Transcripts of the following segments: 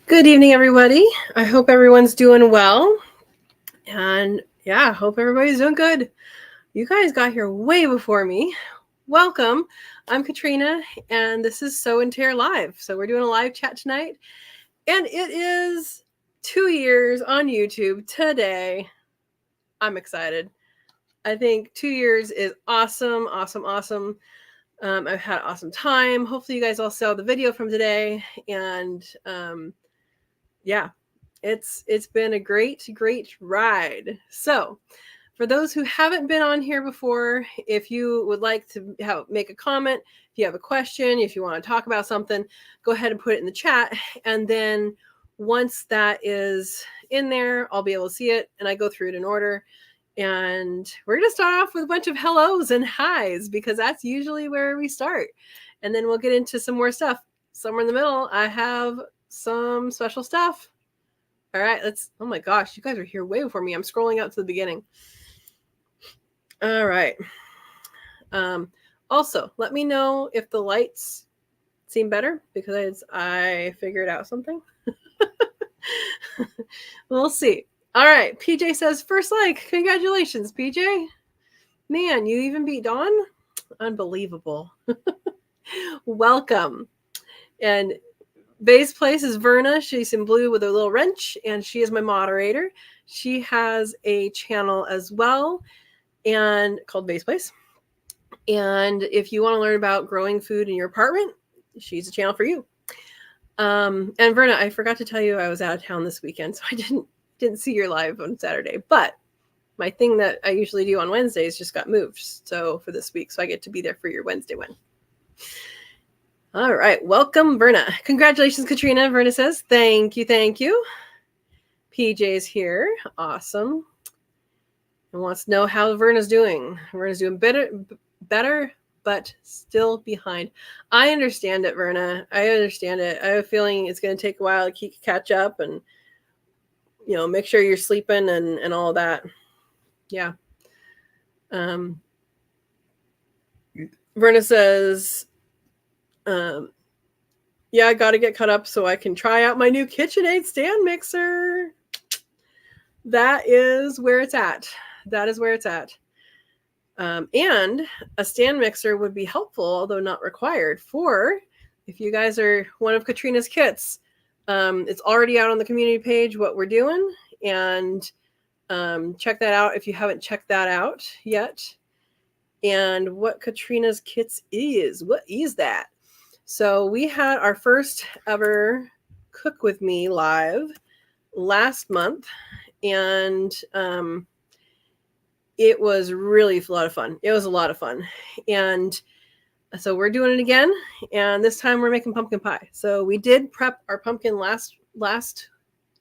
Good evening, everybody. I hope everyone's doing well. And yeah, hope everybody's doing good. You guys got here way before me. Welcome. I'm Katrina, and this is Sow and Tare Live. So we're doing a live chat tonight. And it is 2 years on YouTube today. I'm excited. I think 2 years is awesome. I've had an awesome time. Hopefully you guys all saw the video from today. And yeah, it's been a great ride. So for those who haven't been on here before, if you would like to make a comment, if you have a question, if you want to talk about something, go ahead and put it in the chat. And then once that is in there, I'll be able to see it, and I go through it in order. And we're going to start off with a bunch of hellos and highs, because that's usually where we start. And then we'll get into some more stuff. Somewhere in the middle, I have some special stuff. All right, oh my gosh, you guys are here way before me. I'm scrolling out to the beginning. All right. Also, let me know if the lights seem better, because I figured out something. We'll see. All right, PJ says, first like. Congratulations, PJ. Man, you even beat Dawn? Unbelievable. Welcome. And Bay's place is Verna. She's in blue with a little wrench, and she is my moderator. She has a channel as well, and called Bay's Place. And if you want to learn about growing food in your apartment, she's a channel for you. And Verna, I forgot to tell you I was out of town this weekend, so I didn't see your live on Saturday. But my thing that I usually do on Wednesdays just got moved, so for this week, so I get to be there for your Wednesday one. All right, welcome, Verna. Congratulations, Katrina. Verna says, thank you. PJ's here, awesome. And wants to know how Verna's doing. Verna's doing better, but still behind. I understand it, Verna. I understand it. I have a feeling it's going to take a while to catch up, and make sure you're sleeping and all that. Yeah. Verna says, yeah, I got to get caught up so I can try out my new KitchenAid stand mixer. That is where it's at. And a stand mixer would be helpful, although not required, for if you guys are one of Katrina's kits. It's already out on the community page what we're doing, and check that out if you haven't checked that out yet. And what Katrina's kits is. What is that? So we had our first ever Cook With Me live last month, and it was really a lot of fun. It was a lot of fun. And so we're doing it again, and this time we're making pumpkin pie. So we did prep our pumpkin last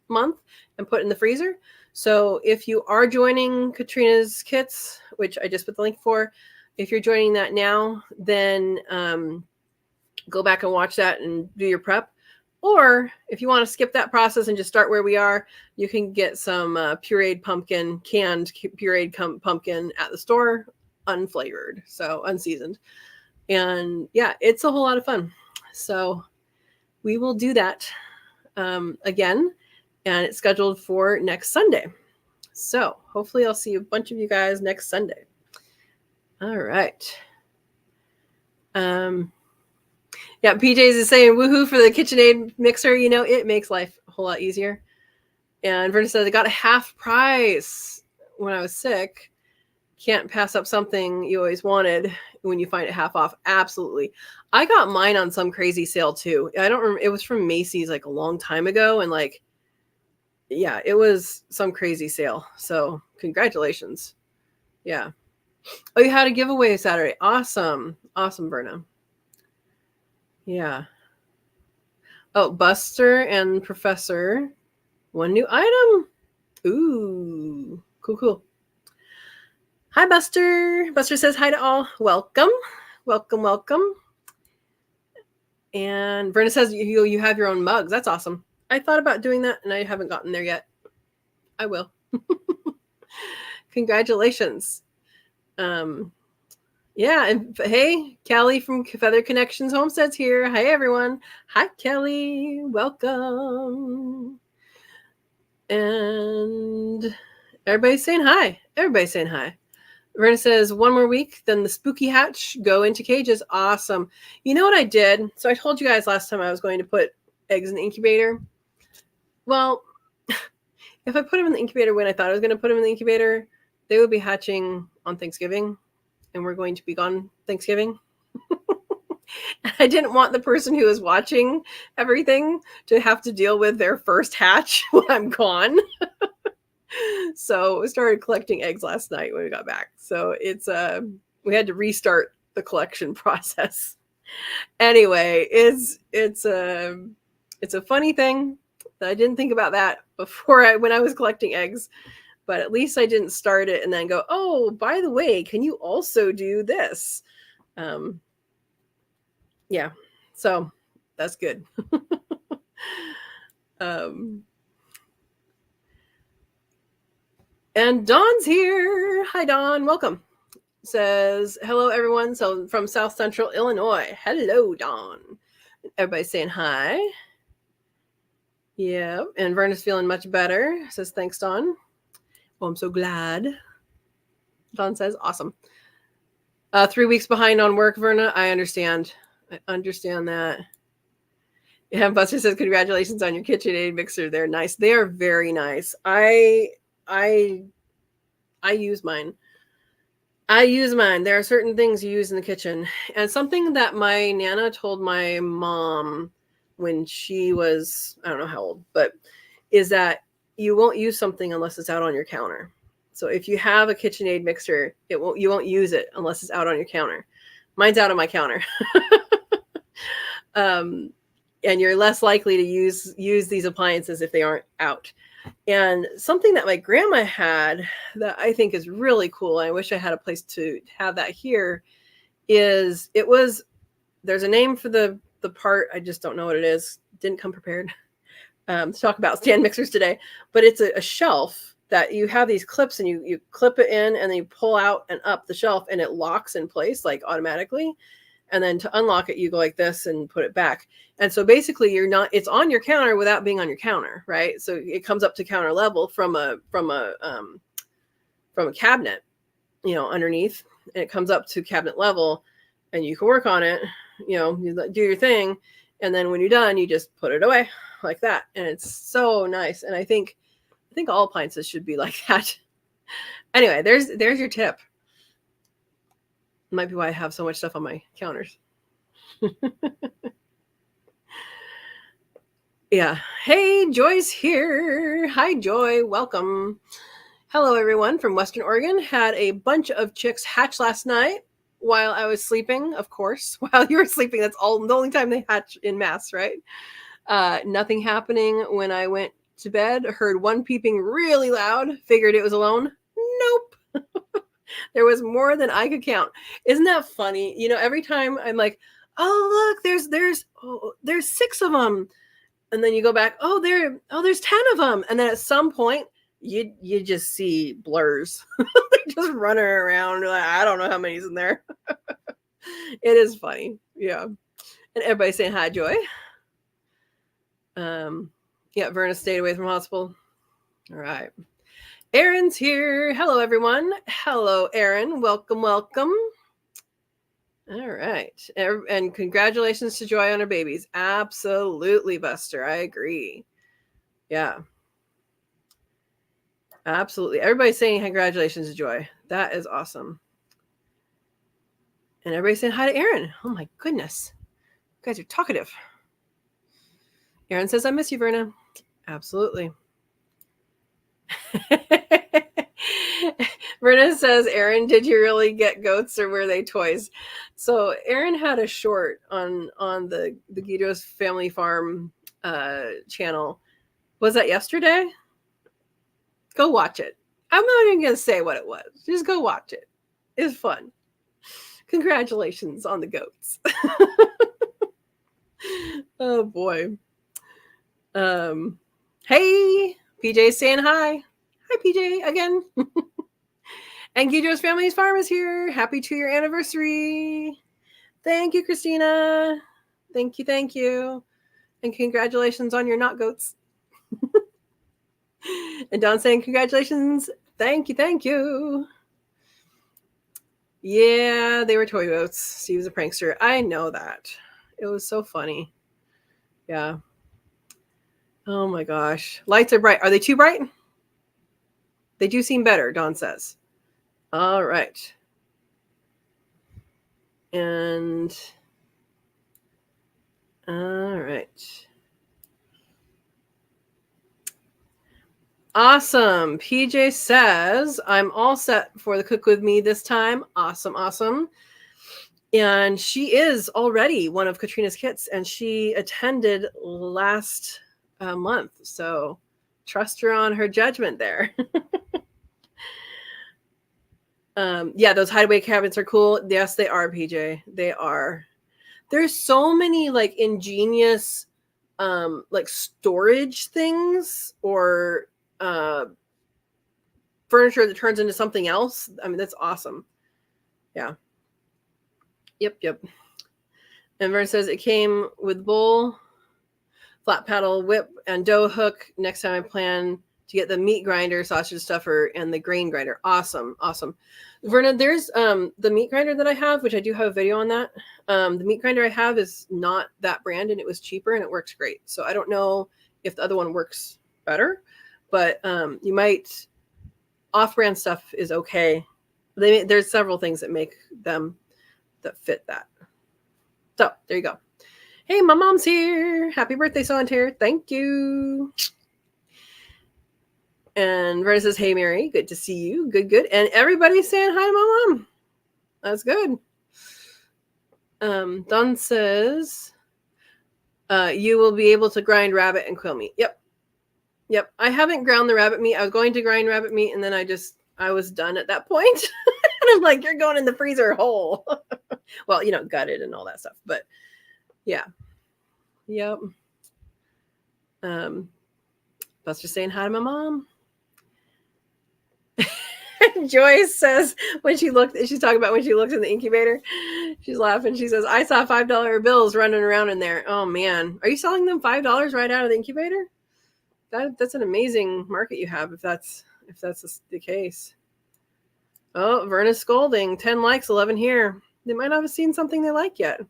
month and put it in the freezer. So if you are joining Katrina's kits, which I just put the link for, if you're joining that now, then go back and watch that and do your prep. Or if you want to skip that process and just start where we are, you can get some canned pureed pumpkin at the store, unflavored, so unseasoned. And yeah, it's a whole lot of fun. So we will do that again, and it's scheduled for next Sunday. So hopefully I'll see a bunch of you guys next Sunday. All right. Yeah, PJ's is saying woohoo for the KitchenAid mixer. It makes life a whole lot easier. And Verna says, I got a half price when I was sick. Can't pass up something you always wanted when you find it half off. Absolutely. I got mine on some crazy sale too. I don't remember. It was from Macy's like a long time ago. And yeah, it was some crazy sale. So congratulations. Yeah. Oh, you had a giveaway Saturday. Awesome. Awesome, Verna. Yeah. Oh, Buster and Professor. One new item. Ooh, cool. Hi, Buster. Buster says hi to all. Welcome. And Verna says you have your own mugs. That's awesome. I thought about doing that, and I haven't gotten there yet. I will. Congratulations. Yeah, and hey, Kelly from Feather Connections Homesteads here. Hi, everyone. Hi, Kelly. Welcome. And everybody's saying hi. Everybody's saying hi. Verna says, 1 more week, then the spooky hatch go into cages. Awesome. You know what I did? So I told you guys last time I was going to put eggs in the incubator. Well, if I put them in the incubator when I thought I was going to put them in the incubator, they would be hatching on Thanksgiving, and we're going to be gone Thanksgiving. I didn't want the person who was watching everything to have to deal with their first hatch when I'm gone. So we started collecting eggs last night when we got back. So it's we had to restart the collection process. Anyway, it's a funny thing that I didn't think about that before when I was collecting eggs, but at least I didn't start it and then go, oh, by the way, can you also do this? Yeah, so that's good. And Dawn's here. Hi, Dawn. Welcome. Says, hello, everyone. So from South Central Illinois. Hello, Dawn. Everybody's saying hi. Yeah, and Verna's feeling much better. Says, thanks, Dawn. Oh, I'm so glad. Dawn says, awesome. 3 weeks behind on work, Verna. I understand. I understand that. Yeah, Buster says, congratulations on your KitchenAid mixer. They're nice. They are very nice. I use mine. There are certain things you use in the kitchen. And something that my Nana told my mom when she was, I don't know how old, but is that you won't use something unless it's out on your counter. So if you have a KitchenAid mixer, you won't use it unless it's out on your counter. Mine's out on my counter. And you're less likely to use these appliances if they aren't out. And something that my grandma had that I think is really cool, I wish I had a place to have that here, is there's a name for the part, I just don't know what it is. Didn't come prepared to talk about stand mixers today, but it's a shelf that you have these clips and you clip it in and then you pull out and up the shelf and it locks in place like automatically. And then to unlock it, you go like this and put it back. And so basically it's on your counter without being on your counter, right? So it comes up to counter level from a cabinet, underneath, and it comes up to cabinet level and you can work on it, you do your thing. And then when you're done, you just put it away like that. And it's so nice. And I think all appliances should be like that. Anyway, there's your tip. Might be why I have so much stuff on my counters. Yeah. Hey, Joy's here. Hi, Joy. Welcome. Hello, everyone from Western Oregon. Had a bunch of chicks hatch last night while I was sleeping, of course. While you were sleeping, that's the only time they hatch in mass, right? Nothing happening when I went to bed. Heard one peeping really loud. Figured it was alone. Nope. There was more than I could count. Isn't that funny? Every time I'm like, oh, look, there's 6 of them. And then you go back, there's 10 of them. And then at some point you just see blurs. They just running around. Like, I don't know how many's in there. It is funny. Yeah. And everybody's saying hi, Joy. Yeah, Verna stayed away from hospital. All right. Erin's here. Hello, everyone. Hello, Erin. Welcome. All right. And congratulations to Joy on her babies. Absolutely, Buster. I agree. Yeah. Absolutely. Everybody's saying congratulations to Joy. That is awesome. And everybody's saying hi to Erin. Oh, my goodness. You guys are talkative. Erin says, I miss you, Verna. Absolutely. Verna says, Erin, did you really get goats or were they toys? So Erin had a short on the Guido's Family Farm channel. Was that yesterday? Go watch it. I'm not even going to say what it was. Just go watch it. It's fun. Congratulations on the goats. Oh, boy. Hey, PJ saying hi. Hi, PJ, again. And Guido's Family's Farm is here. Happy 2-year anniversary. Thank you, Christina. Thank you, thank you. And congratulations on your not goats. And Don saying congratulations. Thank you, thank you. Yeah, they were toy goats. Steve's a prankster. I know that. It was so funny. Yeah. Oh my gosh. Lights are bright. Are they too bright? They do seem better, Don says. All right. And all right. Awesome. PJ says, I'm all set for the cook with me this time. Awesome, awesome. And she is already one of Katrina's kits, and she attended last month. So trust her on her judgment there. Yeah, those hideaway cabinets are cool. Yes, they are, PJ. They are. There's so many like ingenious like storage things or furniture that turns into something else. I mean, that's awesome. Yeah. Yep. And Vern says it came with bowl, flat paddle, whip, and dough hook. Next time I plan to get the meat grinder, sausage stuffer, and the grain grinder. Awesome. Verna, there's the meat grinder that I have, which I do have a video on that. The meat grinder I have is not that brand, and it was cheaper, and it works great. So I don't know if the other one works better, but you might, off-brand stuff is okay. There's several things that make them that fit that. So there you go. Hey, my mom's here. Happy birthday, Sow and Tare. Thank you. And Verna says, hey, Mary, good to see you. Good. And everybody's saying hi to my mom. That's good. Don says, you will be able to grind rabbit and quail meat. Yep. I haven't ground the rabbit meat. I was going to grind rabbit meat, and then I was done at that point. And I'm like, you're going in the freezer whole. Well, gutted and all that stuff. But yeah. Yep. Buster's saying hi to my mom. Joyce says she's talking about when she looked in the incubator, she's laughing. She says, I saw $5 bills running around in there. Oh man. Are you selling them $5 right out of the incubator? That's an amazing market you have if that's the case. Oh, Verna's scolding. 10 likes, 11 here. They might not have seen something they like yet.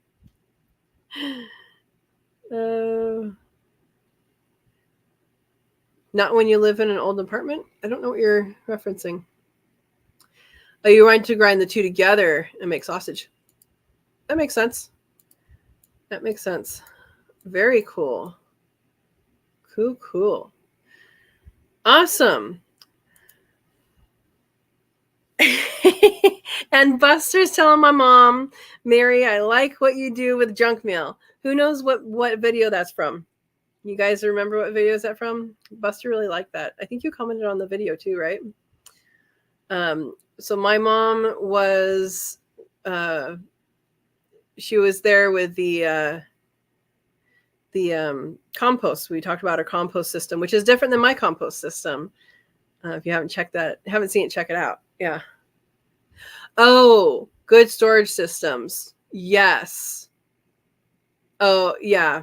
Not when you live in an old apartment? I don't know what you're referencing. Oh, you want to grind the two together and make sausage. That makes sense. Very cool. Cool. Awesome. And Buster's telling my mom, Mary, I like what you do with junk mail. Who knows what video that's from? You guys remember what video is that from? Buster really liked that. I think you commented on the video too, right? So my mom was, she was there with the compost. We talked about our compost system, which is different than my compost system. If you haven't seen it, check it out. Yeah. Oh, good storage systems. Yes. Oh, yeah.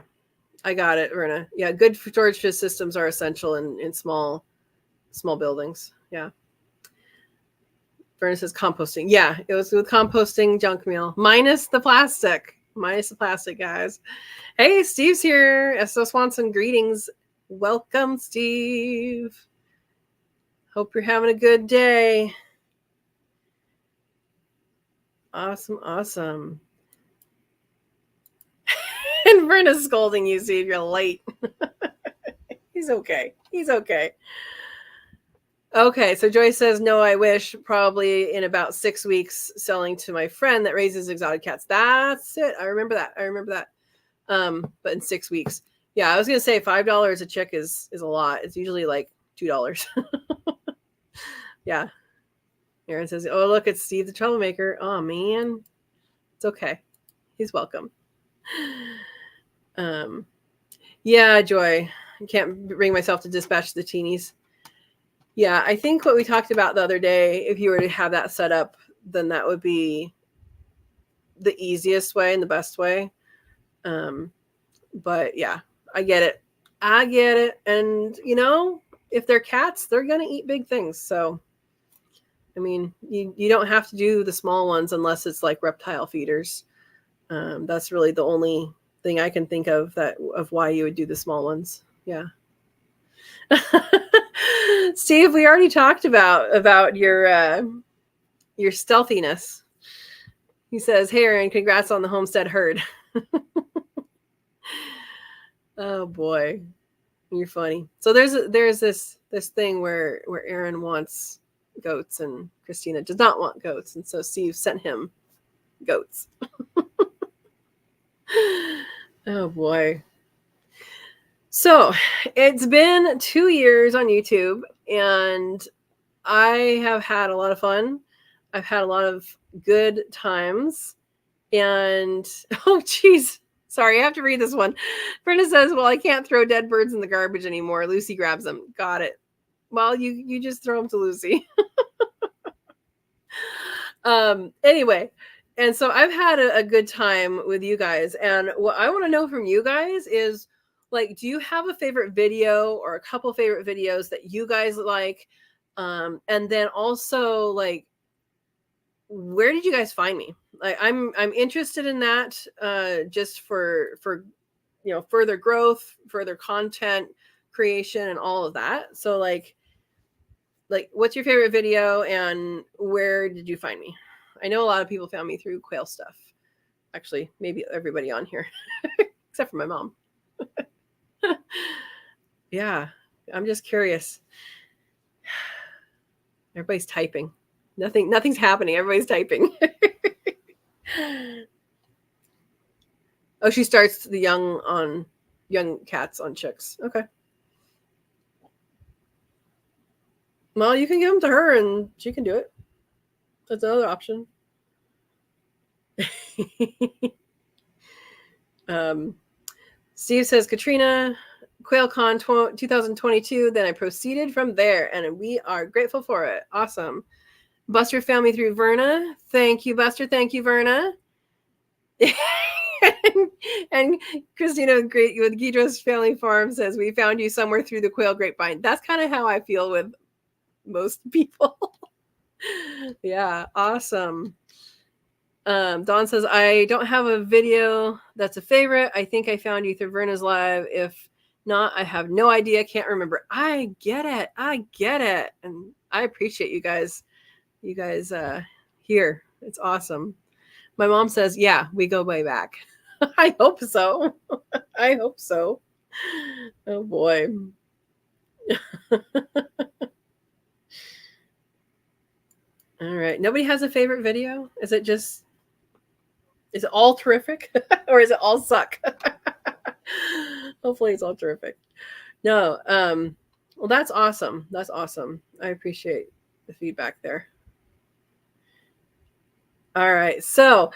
I got it, Verna. Yeah, good storage systems are essential in small buildings. Yeah. Verna says composting. Yeah, it was with composting junk meal. Minus the plastic, guys. Hey, Steve's here. S.O. Swanson, greetings. Welcome, Steve. Hope you're having a good day. Awesome. And Verna's scolding you, Steve. You're late. He's okay. Okay, so Joyce says, no, I wish, probably in about 6 weeks, selling to my friend that raises exotic cats. That's it. I remember that. But in 6 weeks. Yeah, I was going to say $5 a chick is a lot. It's usually like $2. Yeah. Aaron says, oh, look, it's Steve the troublemaker. Oh, man. It's okay. He's welcome. Yeah, Joy. I can't bring myself to dispatch the teenies. Yeah, I think what we talked about the other day, if you were to have that set up, then that would be the easiest way and the best way. But yeah, I get it. I get it. And, you know, if they're cats, they're going to eat big things. So, I mean, you don't have to do the small ones unless it's like reptile feeders. That's really the only thing I can think of of why you would do the small ones. Yeah. Steve, we already talked about your stealthiness. He says, "Hey, Aaron, congrats on the homestead herd." Oh boy, you're funny. So there's this thing where Aaron wants goats and Christina does not want goats, and so Steve sent him goats. Oh boy. So it's been 2 years on YouTube, and I have had a lot of fun. I've had a lot of good times. And oh geez, sorry, I have to read this one. Brenda says, "Well, I can't throw dead birds in the garbage anymore. Lucy grabs them." Got it. Well, you just throw them to Lucy. Anyway, and so I've had a good time with you guys, and what I want to know from you guys is, like, do you have a favorite video or a couple favorite videos that you guys like? And then also, like, where did you guys find me? Like, I'm interested in that, just for you know, further growth, further content creation, and all of that. So like what's your favorite video and where did you find me? I know a lot of people found me through quail stuff. Actually, maybe everybody on here except for my mom. Yeah, I'm just curious. Everybody's typing. Nothing's happening. Everybody's typing. Oh, she starts the young cats on chicks. Okay. Well, you can give them to her and she can do it. That's another option. Steve says, Katrina, QuailCon 2022. Then I proceeded from there, and we are grateful for it. Awesome. Buster found me through Verna. Thank you, Buster. Thank you, Verna. And Christina with Guidros Family Farm says, we found you somewhere through the quail grapevine. That's kind of how I feel with most people. Yeah, awesome. Dawn says, I don't have a video that's a favorite. I think I found you through Verna's live. If not, I have no idea. Can't remember. I get it. And I appreciate you guys here. It's awesome. My mom says, yeah, we go way back. I hope so. I hope so. Oh boy. All right. Nobody has a favorite video? Is it all terrific? Or is it all suck? Hopefully it's all terrific. No. Well, that's awesome. That's awesome. I appreciate the feedback there. All right. So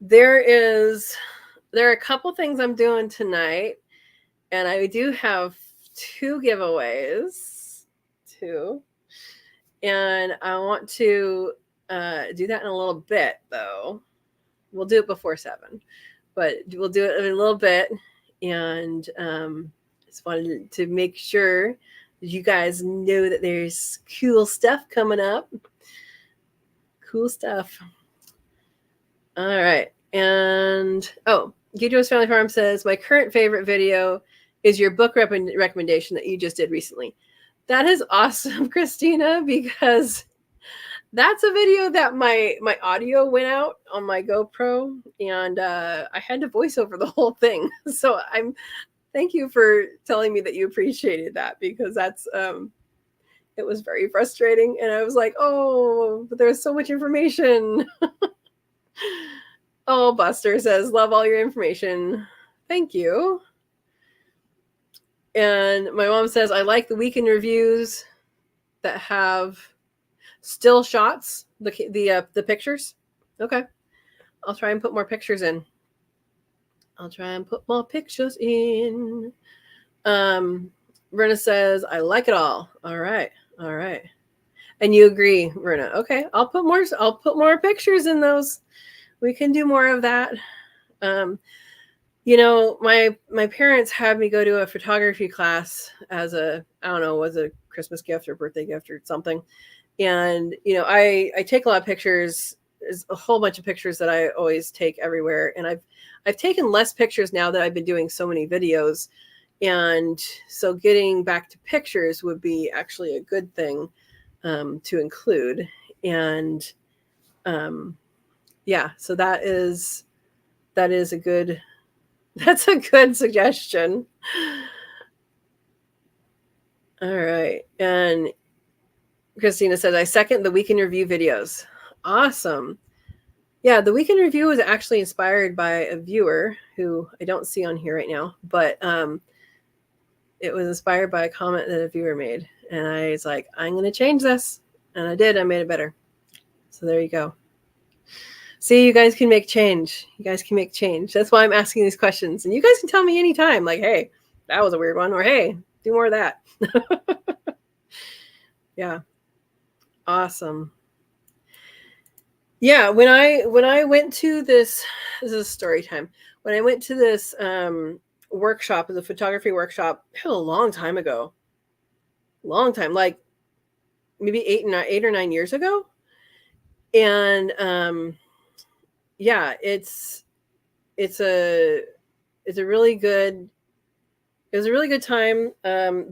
there are a couple things I'm doing tonight, and I do have 2 giveaways. 2. And I want to do that in a little bit, though. We'll do it before 7, but we'll do it in a little bit. And just wanted to make sure that you guys know that there's cool stuff coming up. Cool stuff. All right. And, Guido's Family Farm says, my current favorite video is your book recommendation that you just did recently. That is awesome, Christina, because that's a video that my audio went out on my GoPro, and I had to voice over the whole thing. So thank you for telling me that you appreciated that, because that's it was very frustrating, and I was like, oh, but there's so much information. Oh, Buster says, love all your information. Thank you. And my mom says, I like the weekend reviews that have still shots, the pictures. Okay. I'll try and put more pictures in. Verna says, I like it all. All right. All right. And you agree, Verna. Okay. I'll put more pictures in those. We can do more of that. My parents had me go to a photography class as a, I don't know, was it a Christmas gift or birthday gift or something. And, I take a lot of pictures. There's a whole bunch of pictures that I always take everywhere. And I've taken less pictures now that I've been doing so many videos. And so getting back to pictures would be actually a good thing to include. And so that's a good suggestion. All right. And Christina says, I second the week in review videos. Awesome. Yeah, the week in review was actually inspired by a viewer who I don't see on here right now, but it was inspired by a comment that a viewer made. And I was like, I'm going to change this. And I did. I made it better. So there you go. See, you guys can make change. You guys can make change. That's why I'm asking these questions. And you guys can tell me anytime, like, hey, that was a weird one. Or, hey, do more of that. Yeah. Awesome. Yeah, when I went to this is story time. When I went to this workshop, the photography workshop, a long time ago. Long time, like maybe 8 or 9 years ago. And it was a really good time.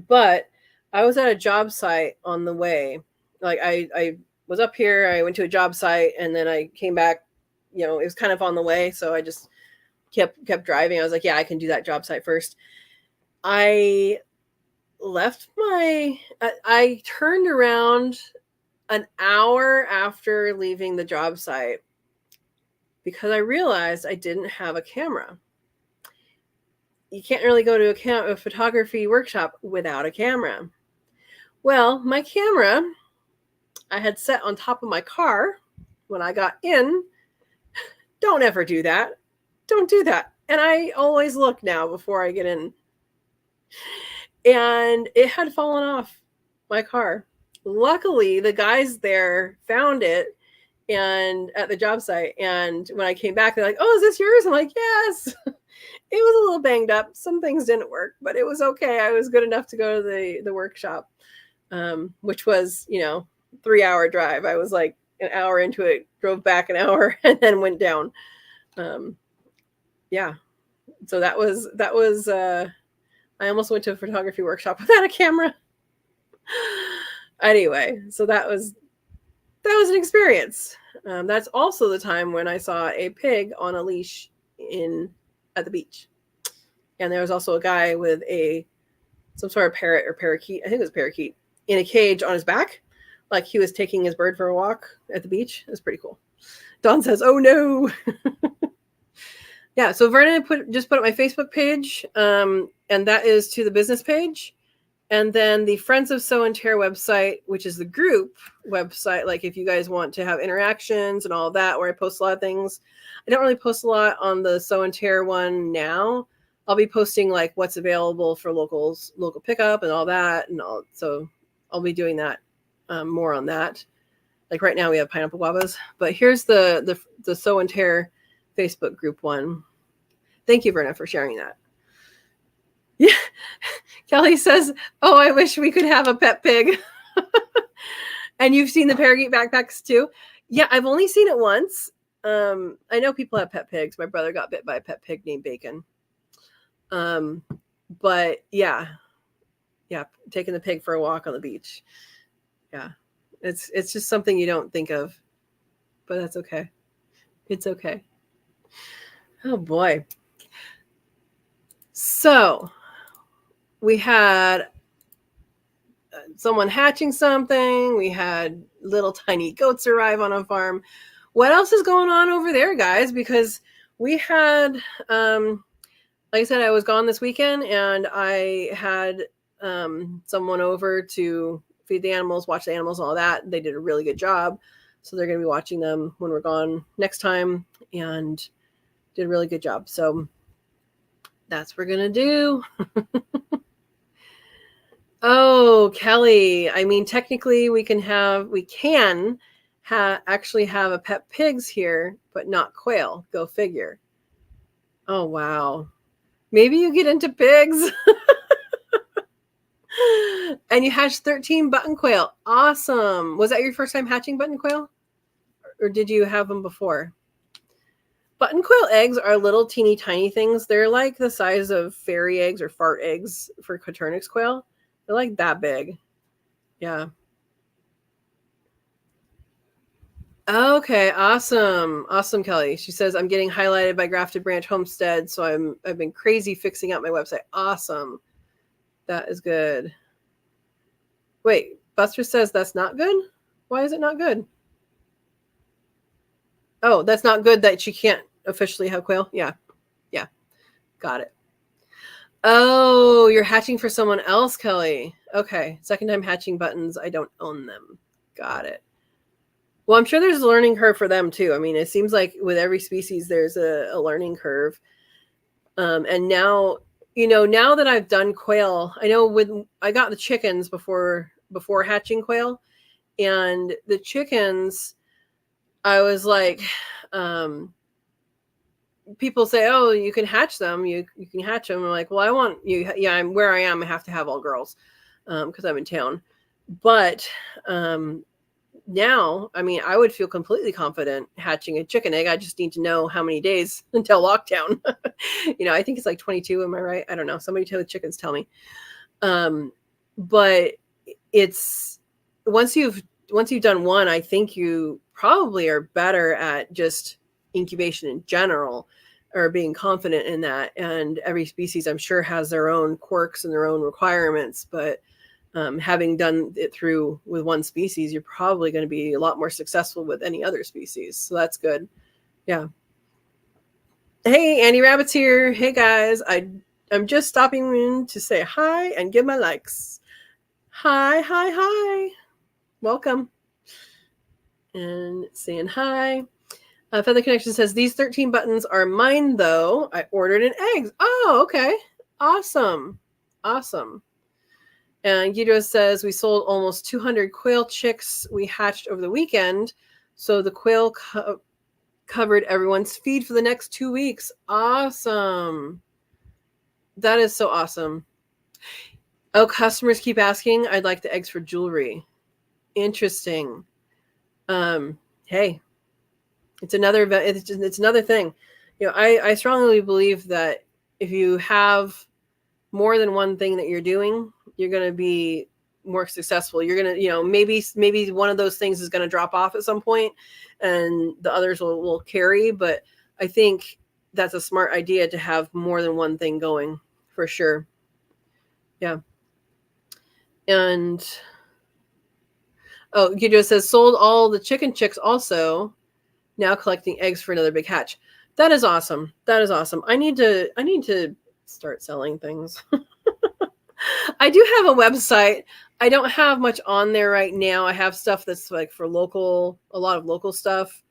But I was at a job site on the way. Like I was up here, I went to a job site, and then I came back, it was kind of on the way. So I just kept driving. I was like, yeah, I can do that job site first. I turned around an hour after leaving the job site because I realized I didn't have a camera. You can't really go to a photography workshop without a camera. Well, my camera I had set on top of my car when I got in. Don't ever do that. Don't do that. And I always look now before I get in. And it had fallen off my car. Luckily, the guys there found it and at the job site. And when I came back, they're like, oh, is this yours? I'm like, yes. It was a little banged up. Some things didn't work, but it was okay. I was good enough to go to the workshop, which was, 3-hour drive. I was like an hour into it, drove back an hour, and then went down. Yeah. So that was I almost went to a photography workshop without a camera. Anyway, so that was an experience. That's also the time when I saw a pig on a leash at the beach. And there was also a guy with some sort of parrot or parakeet, I think it was parakeet, in a cage on his back. Like he was taking his bird for a walk at the beach. It was pretty cool. Dawn says, oh no. Yeah, so Vernon just put up my Facebook page, and that is to the business page. And then the Friends of Sow and Tare website, which is the group website, like if you guys want to have interactions and all of that, where I post a lot of things. I don't really post a lot on the Sow and Tare one now. I'll be posting like what's available for local pickup and all that. So I'll be doing that, more on that. Like right now we have pineapple guavas, but here's the Sow and Tare Facebook group one. Thank you, Verna, for sharing that. Yeah. Kelly says, oh, I wish we could have a pet pig. And you've seen the parakeet backpacks too? Yeah, I've only seen it once. I know people have pet pigs. My brother got bit by a pet pig named Bacon. But yeah, taking the pig for a walk on the beach. Yeah, it's just something you don't think of, but that's okay. It's okay. Oh boy. So we had someone hatching something. We had little tiny goats arrive on a farm. What else is going on over there, guys? Because we had, like I said, I was gone this weekend, and I had someone over to feed the animals, watch the animals, and all that. They did a really good job. So they're going to be watching them when we're gone next time, and did a really good job. So that's what we're going to do. Oh, Kelly. I mean, technically we can actually have a pet pigs here, but not quail. Go figure. Oh, wow. Maybe you get into pigs. And you hatched 13 button quail. Awesome. Was that your first time hatching button quail? Or did you have them before? Button quail eggs are little teeny tiny things. They're like the size of fairy eggs or fart eggs for Coturnix quail. They're like that big. Yeah. Okay, awesome. Awesome, Kelly. She says, I'm getting highlighted by Grafted Branch Homestead, so I've been crazy fixing up my website. Awesome. That is good. Wait, Buster says that's not good? Why is it not good? Oh, that's not good that she can't officially have quail? Yeah. Yeah. Got it. Oh, you're hatching for someone else, Kelly. Okay. Second time hatching buttons. I don't own them. Got it. Well, I'm sure there's a learning curve for them too. I mean, it seems like with every species, there's a learning curve. And now, now that I've done quail, I know I got the chickens before hatching quail, and the chickens, I was like, people say, oh, you can hatch them. You can hatch them. I'm like, well, I want you. Yeah, I'm where I am. I have to have all girls because I'm in town. But now, I mean, I would feel completely confident hatching a chicken egg. I just need to know how many days until lockdown. I think it's like 22. Am I right? I don't know. Somebody tell the chickens tell me. But it's once you've done one, I think you probably are better at just incubation in general, or being confident in that. And every species, I'm sure, has their own quirks and their own requirements. But having done it through with one species, you're probably going to be a lot more successful with any other species. So that's good. Yeah. Hey, Andy Rabbit's here. Hey guys, I'm just stopping in to say hi and give my likes. Hi. Welcome. And saying hi. Feather Connection says, these 13 buttons are mine, though. I ordered an egg. Oh, okay. Awesome. And Guido says, we sold almost 200 quail chicks we hatched over the weekend. So the quail covered everyone's feed for the next 2 weeks. Awesome. That is so awesome. Oh, customers keep asking. I'd like the eggs for jewelry. Interesting. Hey, it's another thing. I strongly believe that if you have more than one thing that you're doing, you're going to be more successful. You're going to, maybe one of those things is going to drop off at some point and the others will carry. But I think that's a smart idea to have more than one thing going for sure. Yeah. And Guido says, sold all the chicken chicks also. Now collecting eggs for another big hatch. That is awesome. I need to start selling things. I do have a website. I don't have much on there right now. I have stuff that's like for a lot of local stuff,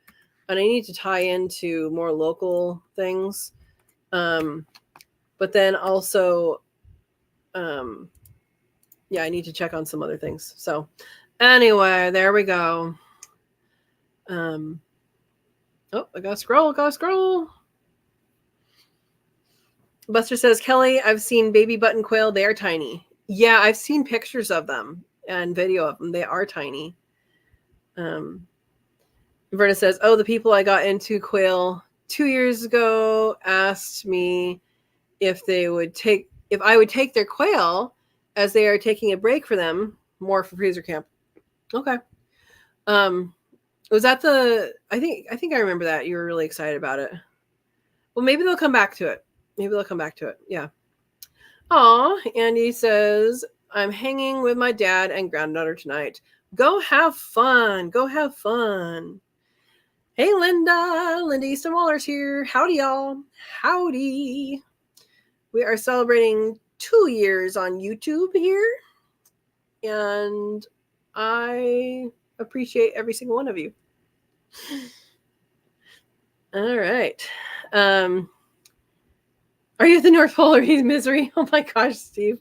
and I need to tie into more local things. But then also, I need to check on some other things. So anyway, there we go. I gotta scroll. Buster says, Kelly, I've seen baby button quail. They are tiny. Yeah, I've seen pictures of them and video of them. They are tiny. Verna says, the people I got into quail 2 years ago asked me if I would take their quail as they are taking a break for them, more for freezer camp. Okay. Was that I think I remember that. You were really excited about it. Well, maybe they'll come back to it. Yeah. Aw, Andy says, I'm hanging with my dad and granddaughter tonight. Go have fun. Hey, Linda Easton Waller's here. Howdy, y'all. Howdy. We are celebrating 2 years on YouTube here. And I appreciate every single one of you. All right. Are you at the North Pole or are you in misery? Oh my gosh, Steve.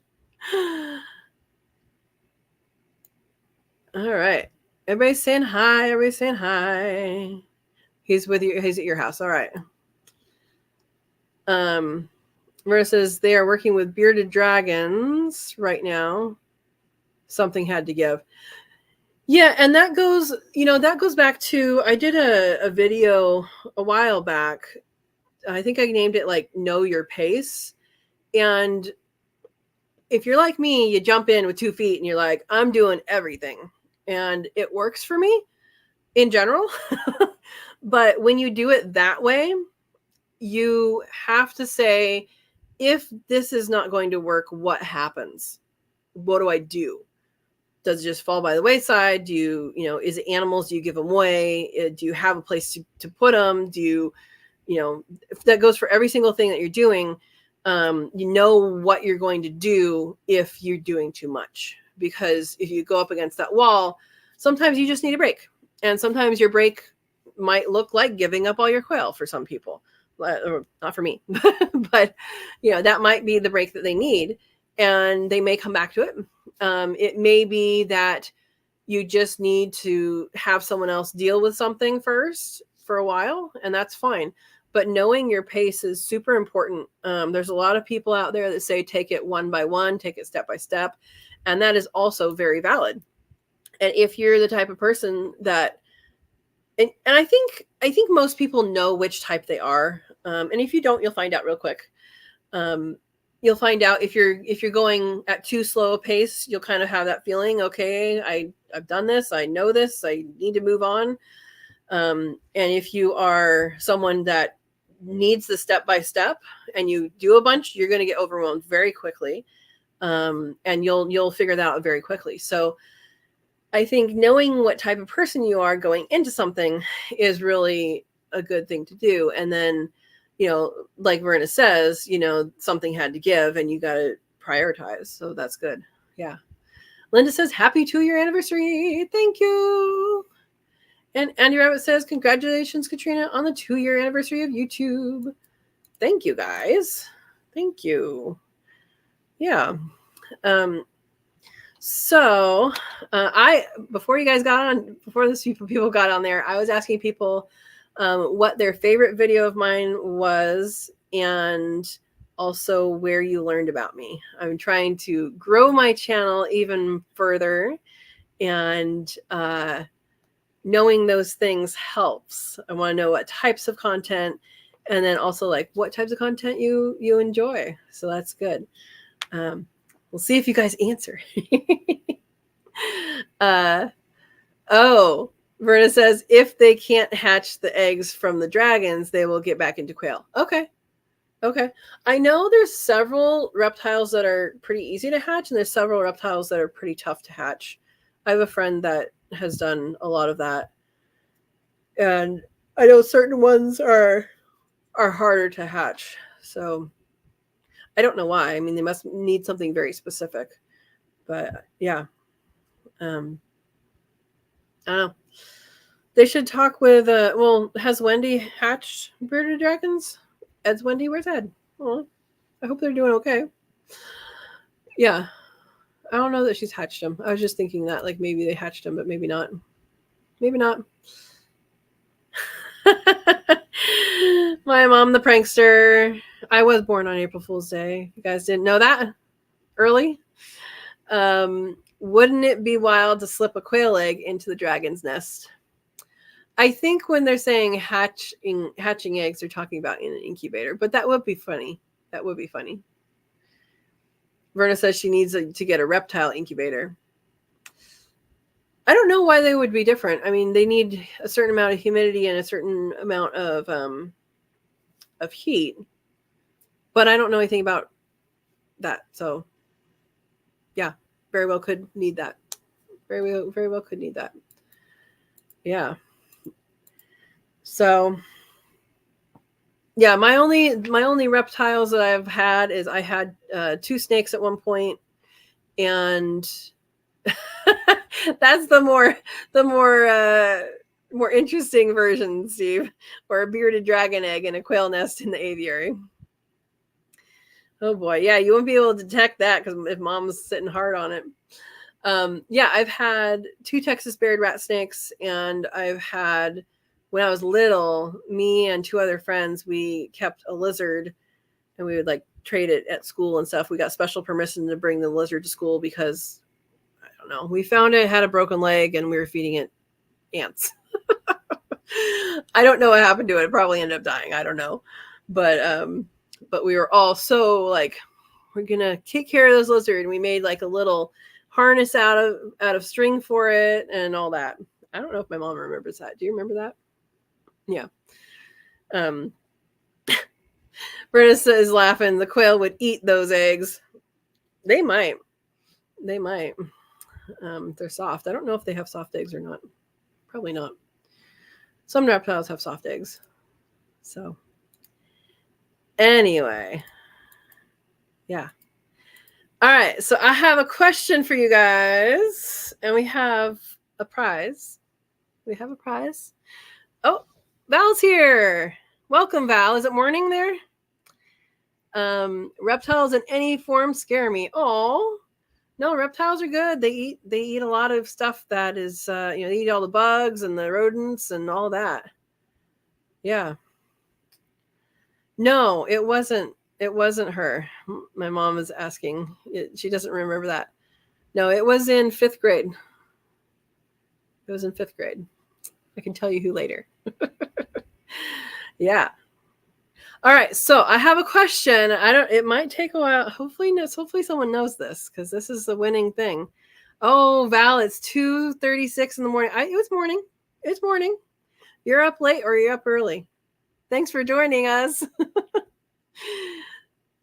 All right. Everybody's saying hi. Everybody's saying hi. He's with you. He's at your house. All right. Versus they are working with bearded dragons right now. Something had to give. Yeah, and that goes, that goes back to, I did a video a while back. I think I named it like Know Your Pace. And if you're like me, you jump in with 2 feet and you're like, I'm doing everything. And it works for me in general. But when you do it that way, you have to say, if this is not going to work, what happens? What do I do? Does it just fall by the wayside? Do you, is it animals? Do you give them away? Do you have a place to put them? Do you, if that goes for every single thing that you're doing, you know what you're going to do if you're doing too much. Because if you go up against that wall, sometimes you just need a break. And sometimes your break might look like giving up all your quail for some people. Or not for me. But, that might be the break that they need. And they may come back to it. It may be that you just need to have someone else deal with something first for a while, and that's fine. But knowing your pace is super important. There's a lot of people out there that say take it one by one, take it step by step, and that is also very valid. And if you're the type of person that, and I think most people know which type they are, and if you don't, you'll find out real quick. You'll find out if you're going at too slow a pace, you'll kind of have that feeling, okay, I've done this, I know this, I need to move on. And if you are someone that needs the step by step and you do a bunch, you're going to get overwhelmed very quickly. And you'll figure that out very quickly. So I think knowing what type of person you are going into something is really a good thing to do. And then, like Verna says, something had to give and you got to prioritize. So that's good. Yeah. Linda says, happy 2-year anniversary. Thank you. And Andy Rabbit says, congratulations, Katrina, on the 2-year anniversary of YouTube. Thank you, guys. Thank you. Yeah. So before you guys got on, before this people got on there, I was asking people what their favorite video of mine was and also where you learned about me. I'm trying to grow my channel even further, and knowing those things helps. I want to know what types of content, and then also like what types of content you enjoy. So that's good. We'll see if you guys answer. Verna says, if they can't hatch the eggs from the dragons, they will get back into quail. Okay. I know there's several reptiles that are pretty easy to hatch, and there's several reptiles that are pretty tough to hatch. I have a friend that has done a lot of that. And I know certain ones are harder to hatch. So I don't know why. I mean, they must need something very specific. But yeah. I don't know. They should talk with, has Wendy hatched bearded dragons? Ed's Wendy, where's Ed? Well, I hope they're doing okay. Yeah. I don't know that she's hatched them. I was just thinking that, like, maybe they hatched them, but maybe not. Maybe not. My mom, the prankster. I was born on April Fool's Day. You guys didn't know that? Early? Wouldn't it be wild to slip a quail egg into the dragon's nest? I think when they're saying hatching eggs, they're talking about in an incubator, but that would be funny. That would be funny. Verna says she needs to get a reptile incubator. I don't know why they would be different. I mean, they need a certain amount of humidity and a certain amount of heat, but I don't know anything about that. So yeah, very well could need that. Very well could need that. Yeah. So yeah, my only reptiles that I've had is I had 2 snakes at one point, and that's the more interesting version, Steve, or a bearded dragon egg in a quail nest in the aviary. Oh boy, yeah, you won't be able to detect that because if mom's sitting hard on it. Yeah, I've had 2 Texas buried rat snakes, and I've had, when I was little, me and 2 other friends, we kept a lizard, and we would like trade it at school and stuff. We got special permission to bring the lizard to school because, I don't know, we found it had a broken leg and we were feeding it ants. I don't know what happened to it. It probably ended up dying. I don't know. But we were all so like, we're gonna take care of this lizard, and we made like a little harness out of string for it and all that. I don't know if my mom remembers that. Do you remember that? Yeah. Brenda is laughing. The quail would eat those eggs. They might. They're soft. I don't know if they have soft eggs or not. Probably not. Some reptiles have soft eggs. So anyway, yeah. All right. So I have a question for you guys, and we have a prize. Oh, Val's here. Welcome, Val. Is it morning there? Reptiles in any form scare me. Oh, no, reptiles are good. They eat a lot of stuff that is, they eat all the bugs and the rodents and all that. Yeah. No, it wasn't her. My mom is asking. She doesn't remember that. No, it was in 5th grade. I can tell you who later. Yeah. All right. So I have a question. It might take a while. Hopefully someone knows this, because this is the winning thing. Oh, Val, it's 2:36 in the morning. It's morning. It's morning. You're up late or you're up early. Thanks for joining us.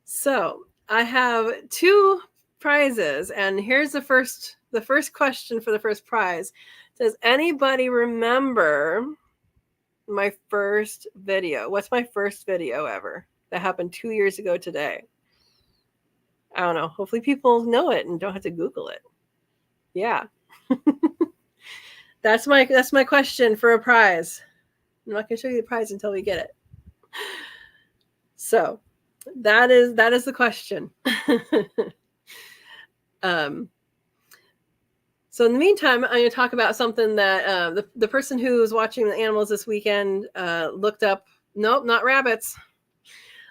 So I have 2 prizes, and here's the first question for the first prize. Does anybody remember my first video? What's my first video ever that happened 2 years ago today? I don't know. Hopefully people know it and don't have to Google it. Yeah. That's my question for a prize. I'm not going to show you the prize until we get it. So that is the question. So in the meantime, I'm going to talk about something that the person who was watching the animals this weekend looked up. Nope, not rabbits.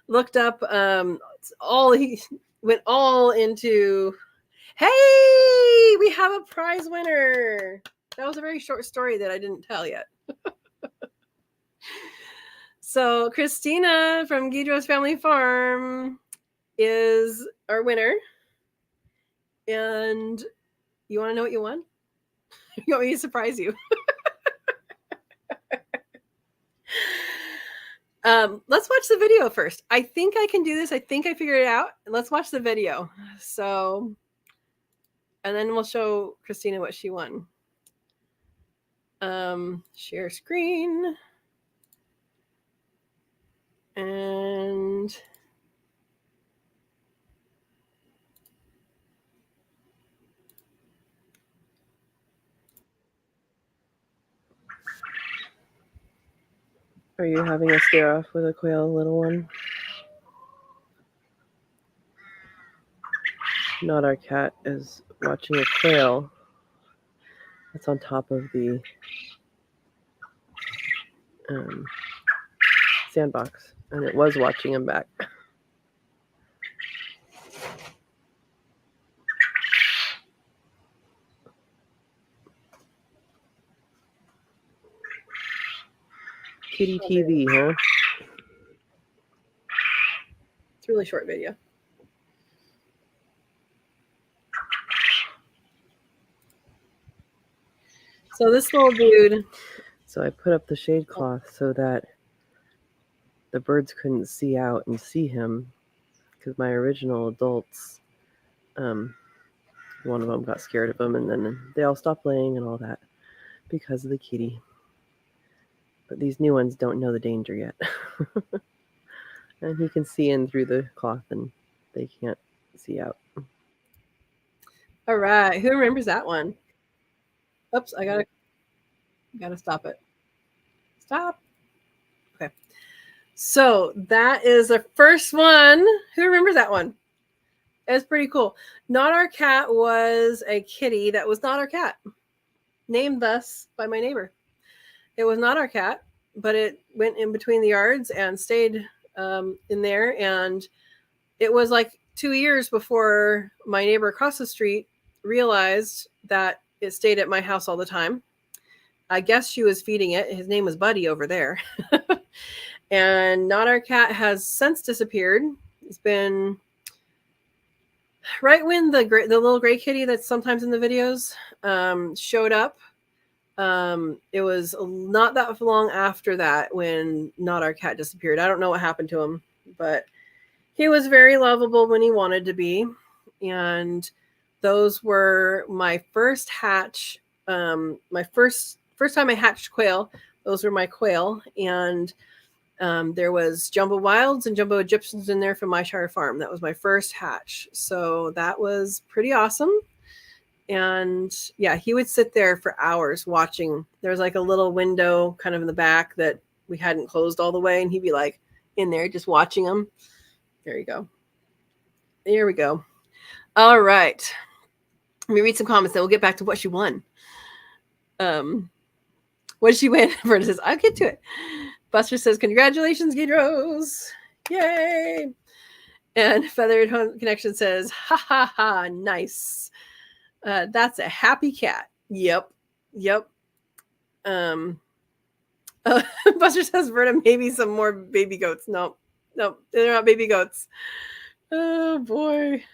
Looked up he went all into, hey, we have a prize winner. That was a very short story that I didn't tell yet. So Christina from Guidro's Family Farm is our winner. And you want to know what you won? You want me to surprise you? Let's watch the video first. I think I can do this. I think I figured it out. Let's watch the video. So, and then we'll show Christina what she won. Share screen. And are you having a stare off with a quail, little one? Not our cat is watching a quail that's on top of the sandbox, and it was watching him back. Kitty TV, huh? It's a really short video. So this little dude. So I put up the shade cloth so that the birds couldn't see out and see him, because my original adults, one of them got scared of him, and then they all stopped laying and all that because of the kitty. But these new ones don't know the danger yet. And he can see in through the cloth and they can't see out. All right. Who remembers that one? Oops, I gotta stop it. Stop. Okay. So that is the first one. Who remembers that one? It's pretty cool. Not Our Cat was a kitty that was not our cat, named thus by my neighbor. It was not our cat, but it went in between the yards and stayed in there. And it was like 2 years before my neighbor across the street realized that it stayed at my house all the time. I guess she was feeding it. His name was Buddy over there. And Not Our Cat has since disappeared. It's been right when the little gray kitty that's sometimes in the videos showed up. It was not that long after that when Not Our Cat disappeared. I don't know what happened to him, but he was very lovable when he wanted to be. And those were my first hatch. My first time I hatched quail. Those were my quail. And there was Jumbo Wilds and Jumbo Egyptians in there from my Shire farm. That was my first hatch. So that was pretty awesome. And yeah, he would sit there for hours watching. There was like a little window kind of in the back that we hadn't closed all the way. And he'd be like in there just watching them. There you go. Here we go. All right. Let me read some comments, then we'll get back to what she won. What did she win? Verna says, I'll get to it. Buster says, congratulations, Gidros. Yay. And Feathered Home Connection says, ha ha ha, nice. That's a happy cat. Yep. Buster says, Verna, maybe some more baby goats. No, they're not baby goats. Oh boy.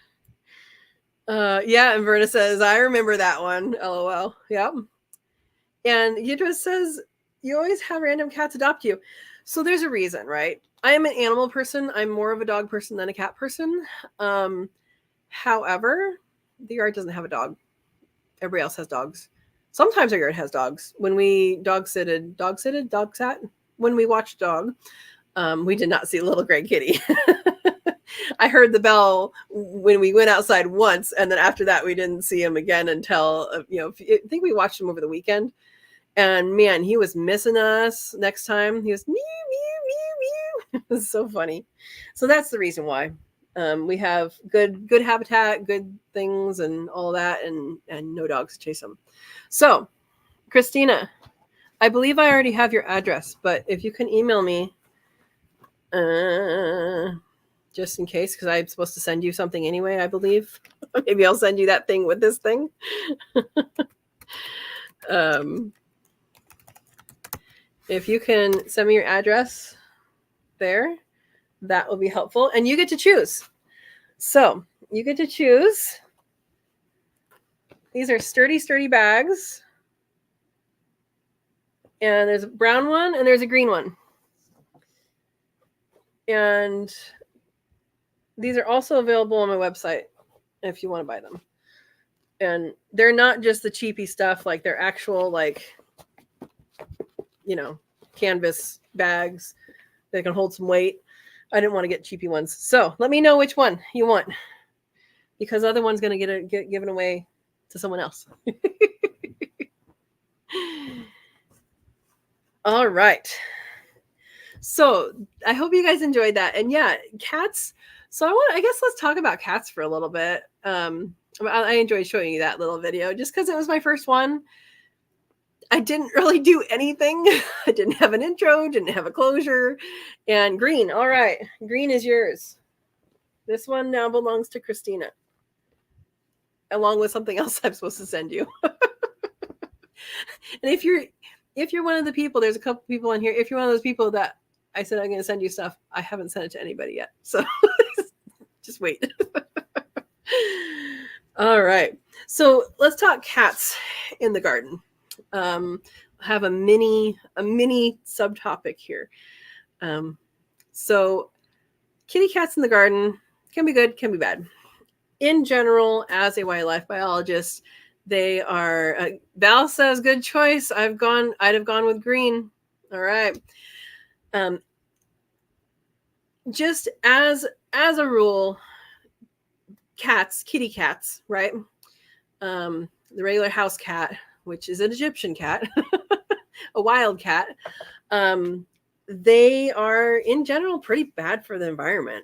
Yeah, and Verna says, I remember that one. LOL. Yep. And Yidra says, you always have random cats adopt you. So there's a reason, right? I am an animal person. I'm more of a dog person than a cat person. However, the yard doesn't have a dog. Everybody else has dogs. Sometimes our yard has dogs. When we dog sat, when we watched dog, we did not see a little gray kitty. I heard the bell when we went outside once, and then after that, we didn't see him again until, I think we watched him over the weekend. And man, he was missing us next time. He was meow, meow, meow, meow. It was so funny. So that's the reason why. We have good habitat, good things, and all that, and no dogs to chase them. So, Christina, I believe I already have your address, but if you can email me, just in case, because I'm supposed to send you something anyway, I believe. Maybe I'll send you that thing with this thing. If you can send me your address there, that will be helpful. And you get to choose. So you get to choose. These are sturdy bags. And there's a brown one and there's a green one. And these are also available on my website if you want to buy them. And they're not just the cheapy stuff, like they're actual, like, canvas bags that can hold some weight. I didn't want to get cheapy ones. So let me know which one you want, because the other one's going to get given away to someone else. All right. So I hope you guys enjoyed that. And yeah, cats. So I guess let's talk about cats for a little bit. I enjoyed showing you that little video just because it was my first one. I didn't really do anything. I didn't have an intro, didn't have a closure. And green. All right. Green is yours. This one now belongs to Christina, along with something else I'm supposed to send you. And if you're one of the people, there's a couple people on here. If you're one of those people that I said I'm going to send you stuff, I haven't sent it to anybody yet. So just wait. All right. So let's talk cats in the garden. Have a mini subtopic here. So kitty cats in the garden can be good, can be bad. In general, as a wildlife biologist, they are, Val says, good choice. I'd have gone with green. All right. Just as a rule, kitty cats, right? The regular house cat, which is an Egyptian cat, a wild cat, they are in general pretty bad for the environment.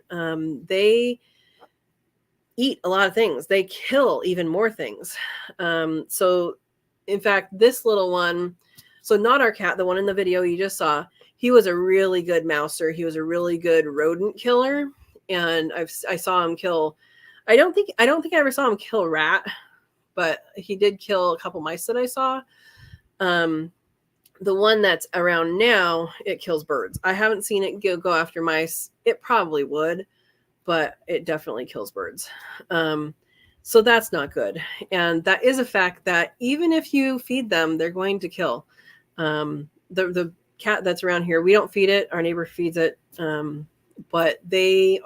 eat a lot of things. They kill even more things. So in fact, this little one, so not our cat, the one in the video you just saw, he was a really good mouser. He was a really good rodent killer. And I saw him kill, I don't think I ever saw him kill rat, but he did kill a couple mice that I saw. The one that's around now, it kills birds. I haven't seen it go after mice. It probably would, but it definitely kills birds. So that's not good. And that is a fact that even if you feed them, they're going to kill. The cat that's around here, we don't feed it. Our neighbor feeds it. But they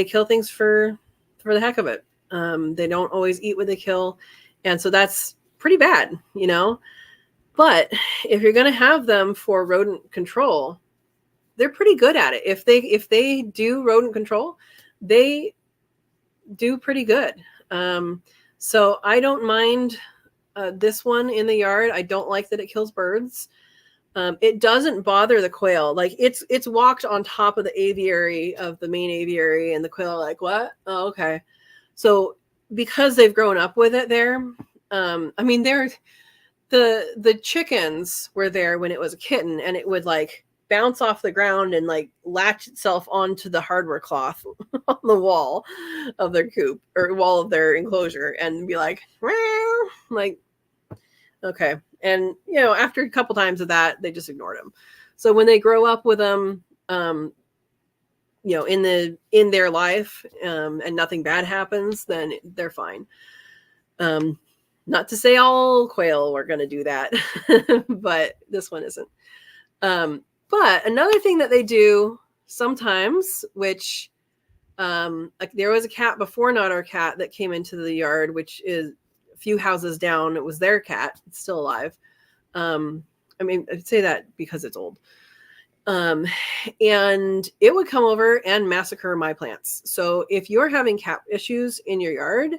kill things for the heck of it. They don't always eat what they kill. And so that's pretty bad, you know. But if you're going to have them for rodent control, they're pretty good at it. If they do rodent control, they do pretty good. So I don't mind this one in the yard. I don't like that it kills birds. It doesn't bother the quail. Like it's walked on top of the aviary, of the main aviary, and the quail are like, what? Oh, okay. So because they've grown up with it there, I mean, the chickens were there when it was a kitten, and it would like bounce off the ground and like latch itself onto the hardware cloth on the wall of their coop or wall of their enclosure and be like, meow, like, okay. And, you know, after a couple times of that, they just ignored them. So when they grow up with them, you know, in their life, and nothing bad happens, then they're fine. Not to say all quail are going to do that, but this one isn't. But another thing that they do sometimes, which like there was a cat before, not our cat, that came into the yard, which is a few houses down. It was their cat. It's still alive. I mean, I'd say that because it's old. And it would come over and massacre my plants. So if you're having cat issues in your yard,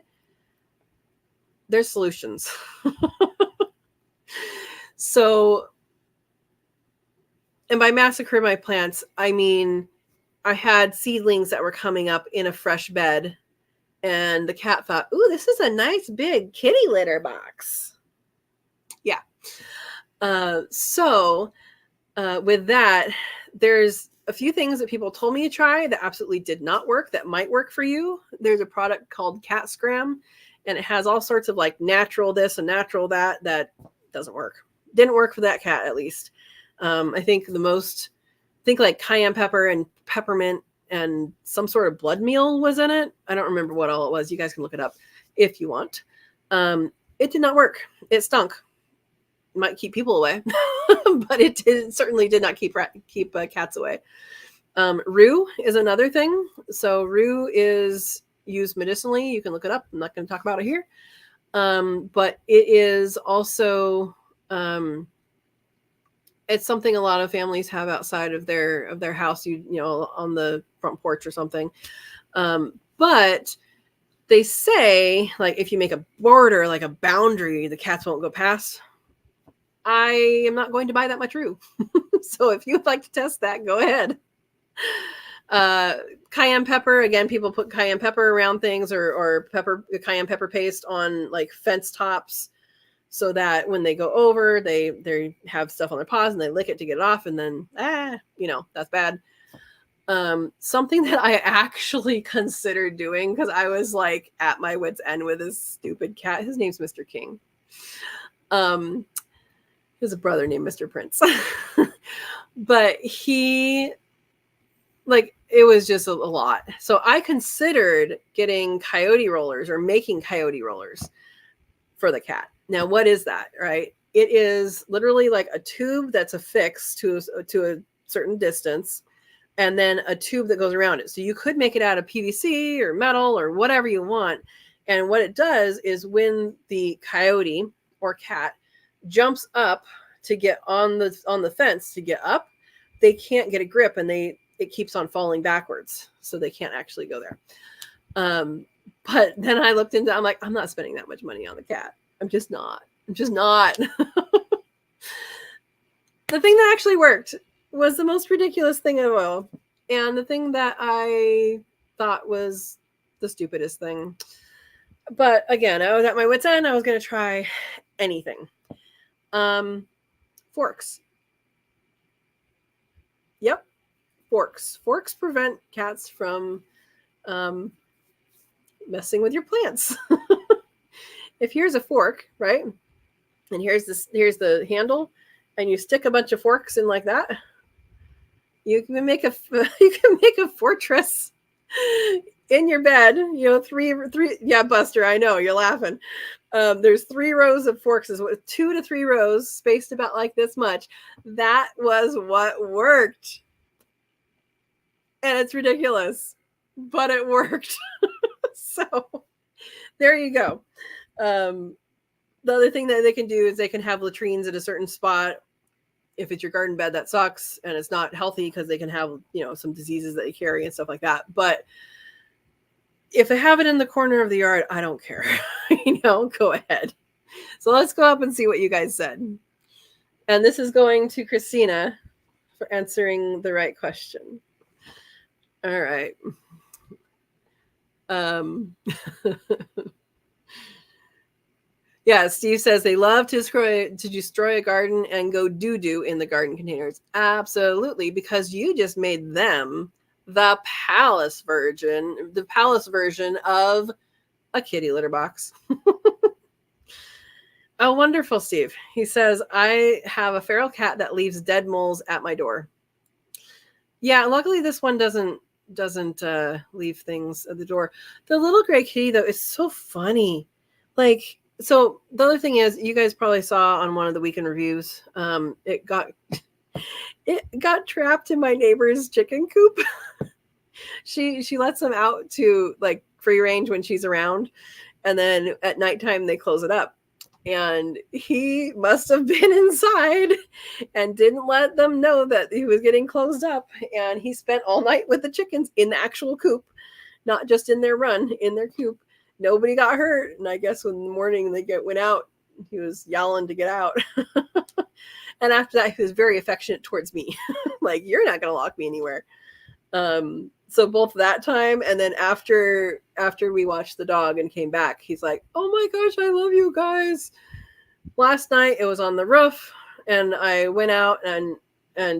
there's solutions. So, and by massacre my plants, I mean, I had seedlings that were coming up in a fresh bed, and the cat thought, ooh, this is a nice big kitty litter box. Yeah. So with that, there's a few things that people told me to try that absolutely did not work, that might work for you. There's a product called Cat Scram, and it has all sorts of like natural this and natural that doesn't work. Didn't work for that cat, at least. I think like cayenne pepper and peppermint and some sort of blood meal was in it. I don't remember what all it was. You guys can look it up if you want. It did not work. It stunk. It might keep people away, but it certainly did not keep cats away. Rue is another thing. So rue is used medicinally. You can look it up. I'm not going to talk about it here. But it is also, it's something a lot of families have outside of their house, you know, on the front porch or something. But they say, like, if you make a border, like a boundary, the cats won't go past. I am not going to buy that much rue. So if you'd like to test that, go ahead. Cayenne pepper, again, people put cayenne pepper around things, or cayenne pepper paste on like fence tops, so that when they go over, they have stuff on their paws and they lick it to get it off, and then you know, that's bad. Something that I actually considered doing, because I was like at my wit's end with this stupid cat. His name's Mr. King. He has a brother named Mr. Prince. But he, like, it was just a lot. So I considered getting coyote rollers, or making coyote rollers for the cat. Now, what is that, right? It is literally like a tube that's affixed to a certain distance, and then a tube that goes around it. So you could make it out of PVC or metal or whatever you want. And what it does is when the coyote or cat jumps up to get on the fence to get up, they can't get a grip, and it keeps on falling backwards. So they can't actually go there. But then I looked into, I'm like, I'm not spending that much money on the cat. I'm just not. The thing that actually worked was the most ridiculous thing of all. And the thing that I thought was the stupidest thing. But again, I was at my wit's end. I was going to try anything. Forks. Yep. Forks. Forks prevent cats from messing with your plants. If here's a fork, right? And here's the handle, and you stick a bunch of forks in like that, you can make a fortress in your bed. Three. Yeah, Buster, I know you're laughing. There's 3 rows of forks, 2 to 3 rows spaced about like this much. That was what worked, and it's ridiculous, but it worked. So there you go. The other thing that they can do is they can have latrines at a certain spot. If it's your garden bed, that sucks, and it's not healthy because they can have, some diseases that they carry and stuff like that. But if they have it in the corner of the yard, I don't care. Go ahead. So let's go up and see what you guys said. And this is going to Christina for answering the right question. All right. Yeah, Steve says they love to destroy a garden and go doo-doo in the garden containers. Absolutely, because you just made them the palace version of a kitty litter box. Oh, wonderful, Steve. He says, I have a feral cat that leaves dead moles at my door. Yeah, luckily this one doesn't leave things at the door. The little gray kitty, though, is so funny. So the other thing is, you guys probably saw on one of the weekend reviews, it got trapped in my neighbor's chicken coop. She lets them out to free range when she's around, and then at nighttime they close it up. And he must have been inside and didn't let them know that he was getting closed up. And he spent all night with the chickens in the actual coop, not just in their run, in their coop. Nobody got hurt. And I guess when the morning they went out, he was yelling to get out. And after that, he was very affectionate towards me. You're not going to lock me anywhere. So both that time and then after we watched the dog and came back, he's like, oh my gosh, I love you guys. Last night it was on the roof, and I went out and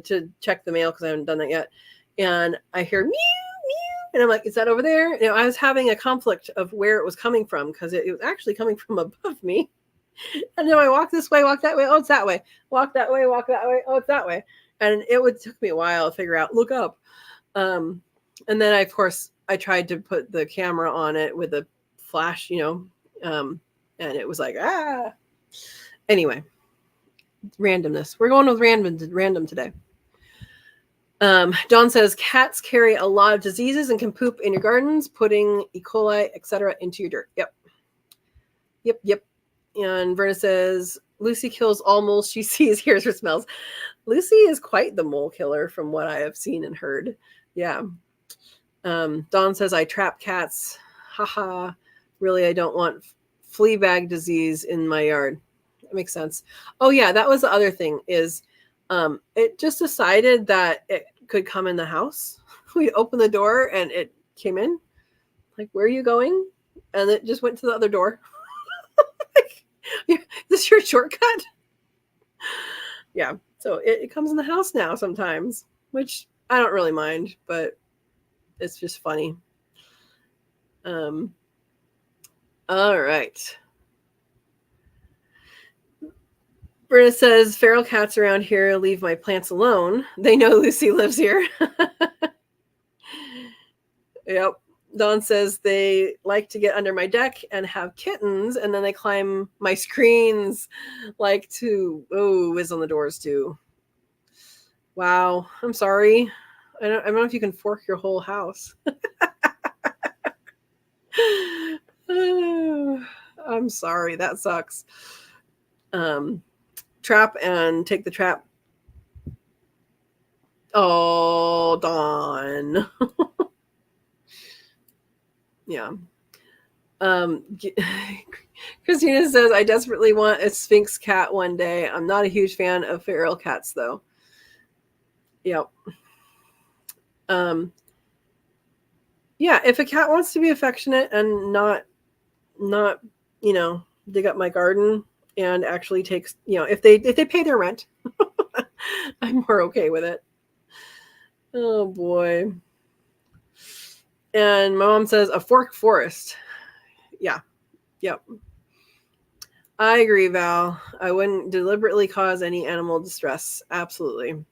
to check the mail because I haven't done that yet. And I hear meow, meow. And I'm like, is that over there? I was having a conflict of where it was coming from because it was actually coming from above me. And then I walk this way, walk that way. Oh, it's that way. Walk that way, walk that way. Oh, it's that way. And it took me a while to figure out, look up. And then of course I tried to put the camera on it with a flash, and it was like, anyway, randomness. We're going with random today. Dawn says cats carry a lot of diseases and can poop in your gardens, putting E. coli, etc. into your dirt. Yep. And Verna says Lucy kills all moles she sees, hears, or smells. Lucy is quite the mole killer from what I have seen and heard. Yeah. Dawn says, I trap cats. Haha. Really, I don't want flea bag disease in my yard. That makes sense. Oh, yeah. That was the other thing is it just decided that it could come in the house. We opened the door and it came in. Like, where are you going? And it just went to the other door. Is this your shortcut? Yeah. So it comes in the house now sometimes, which I don't really mind, but it's just funny. All right. Britta says, feral cats around here leave my plants alone. They know Lucy lives here. Yep. Dawn says they like to get under my deck and have kittens, and then they climb my screens, like to whiz on the doors too. Wow. I'm sorry. I don't know if you can fork your whole house. I'm sorry. That sucks. Trap and take the trap. Oh, Dawn. Yeah. Christina says, I desperately want a Sphinx cat one day. I'm not a huge fan of feral cats, though. Yep. Yeah, if a cat wants to be affectionate and not dig up my garden and actually takes, if they pay their rent, I'm more okay with it. Oh boy. And my mom says a forked forest. Yeah. Yep. I agree, Val. I wouldn't deliberately cause any animal distress. Absolutely.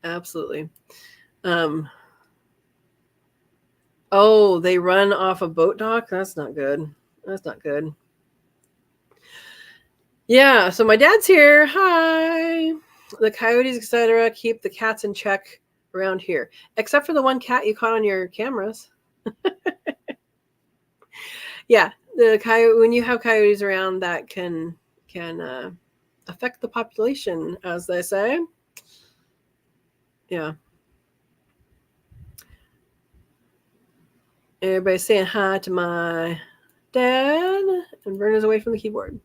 Absolutely. Oh, they run off a boat dock? That's not good. That's not good. Yeah, so my dad's here. Hi. The coyotes, etc., keep the cats in check around here, except for the one cat you caught on your cameras. Yeah, the coyote. When you have coyotes around, that can affect the population, as they say. Yeah. Everybody's saying hi to my dad, and Verna's away from the keyboard.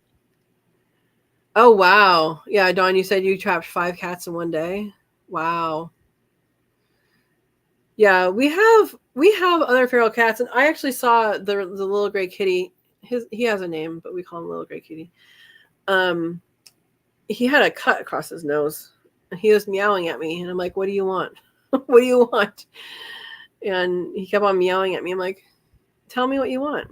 Oh wow, yeah, Dawn, you said you trapped 5 cats in one day. Wow. Yeah, we have other feral cats, and I actually saw the little gray kitty. He has a name, but we call him Little Gray Kitty. He had a cut across his nose, and he was meowing at me, and I'm like, "What do you want? What do you want?" And he kept on meowing at me. I'm like, "Tell me what you want."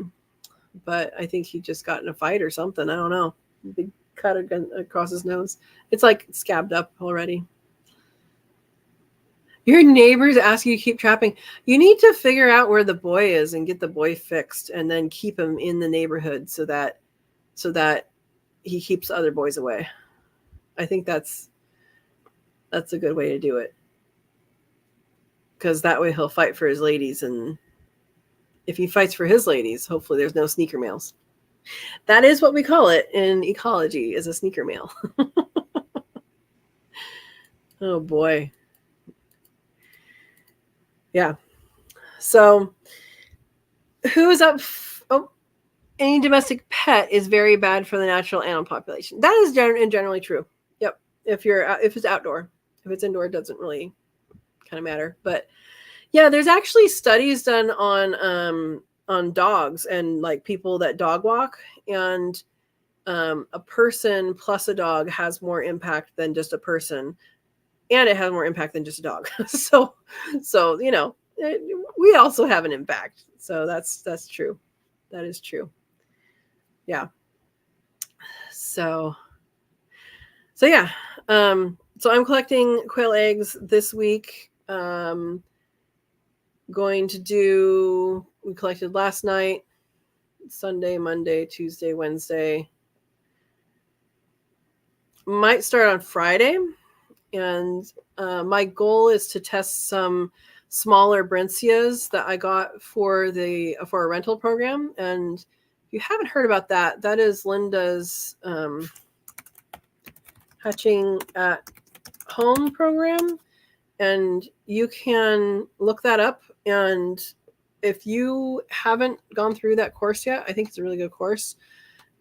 But I think he just got in a fight or something. I don't know. Big cut across his nose. It's like scabbed up already. Your neighbors ask you to keep trapping. You need to figure out where the boy is and get the boy fixed, and then keep him in the neighborhood so that he keeps other boys away. I think that's a good way to do it, because that way he'll fight for his ladies, and if he fights for his ladies, hopefully there's no sneaker males. That is what we call it in ecology, is a sneaker male. Oh boy. Yeah. So who's up? Any domestic pet is very bad for the natural animal population. That is generally true. Yep. If it's outdoor, if it's indoor, it doesn't really kind of matter. But yeah, there's actually studies done on dogs and like people that dog walk, and a person plus a dog has more impact than just a person, and it has more impact than just a dog. so we also have an impact. So that's true. That is true. Yeah. So yeah. So I'm collecting quail eggs this week. Going to do, we collected last night, Sunday, Monday, Tuesday, Wednesday. Might start on Friday. And my goal is to test some smaller Brincias that I got for a rental program. And if you haven't heard about that, that is Linda's Hatching at Home program. And you can look that up. And if you haven't gone through that course yet, I think it's a really good course.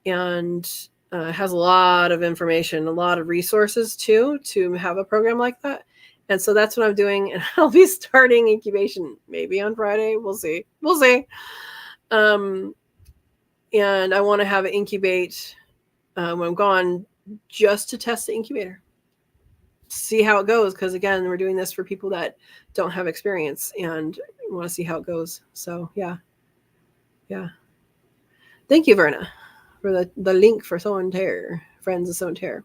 And it has a lot of information, a lot of resources too, to have a program like that. And so that's what I'm doing. And I'll be starting incubation maybe on Friday. We'll see. And I want to have it incubate when I'm gone, just to test the incubator. See how it goes, because again, we're doing this for people that don't have experience and want to see how it goes. So yeah. Thank you, Verna, for the link for Sow and Tare, friends of Sow and Tare.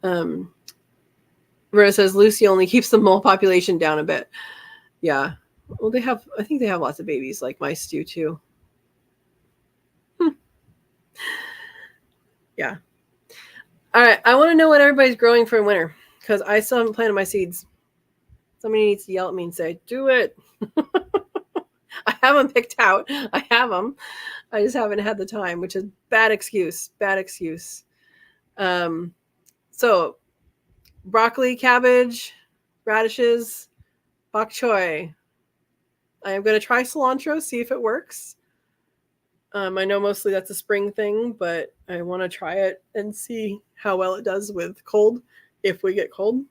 Verna says Lucy only keeps the mole population down a bit. Yeah. Well, I think they have lots of babies, like mice do too. Yeah. All right. I want to know what everybody's growing for winter, because I still haven't planted my seeds. Somebody needs to yell at me and say, do it. I have them picked out. I have them. I just haven't had the time, which is bad excuse. So broccoli, cabbage, radishes, bok choy. I am going to try cilantro, see if it works. I know mostly that's a spring thing, but I want to try it and see how well it does with cold, if we get cold.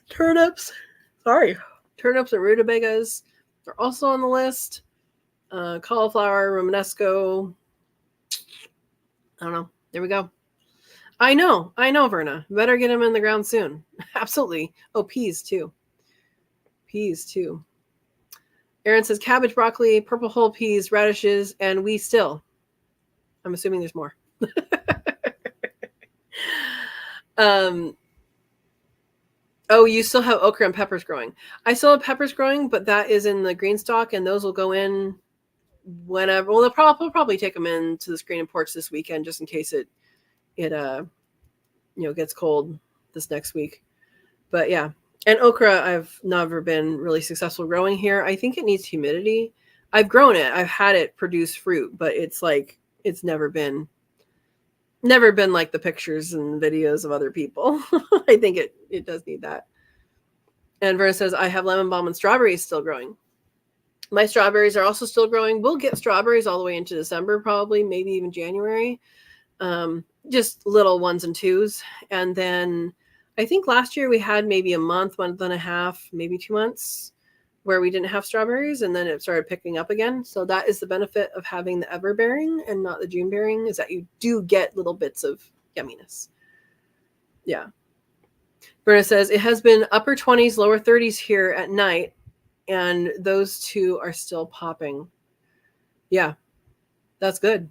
Turnips. Sorry. Turnips and rutabagas are also on the list. Cauliflower, Romanesco. I don't know. There we go. I know, Verna. Better get them in the ground soon. Absolutely. Oh, peas too. Aaron says cabbage, broccoli, purple whole peas, radishes, and we still. I'm assuming there's more. Oh, you still have okra and peppers growing. I still have peppers growing, but that is in the green stock, and those will go in whenever. Well, we'll probably take them into the screen and porch this weekend, just in case it gets cold this next week. But yeah, and okra I've never been really successful growing here. I think it needs humidity. I've grown it. I've had it produce fruit, but it's never been like the pictures and videos of other people. I think it does need that. And Verna says, I have lemon balm and strawberries still growing. My strawberries are also still growing. We'll get strawberries all the way into December, probably, maybe even January. Just little 1s and 2s. And then I think last year we had maybe a month and a half, maybe 2 months where we didn't have strawberries, and then it started picking up again. So that is the benefit of having the everbearing and not the June bearing, is that you do get little bits of yumminess. Yeah. Berna says, it has been upper 20s, lower 30s here at night, and those two are still popping. Yeah, that's good.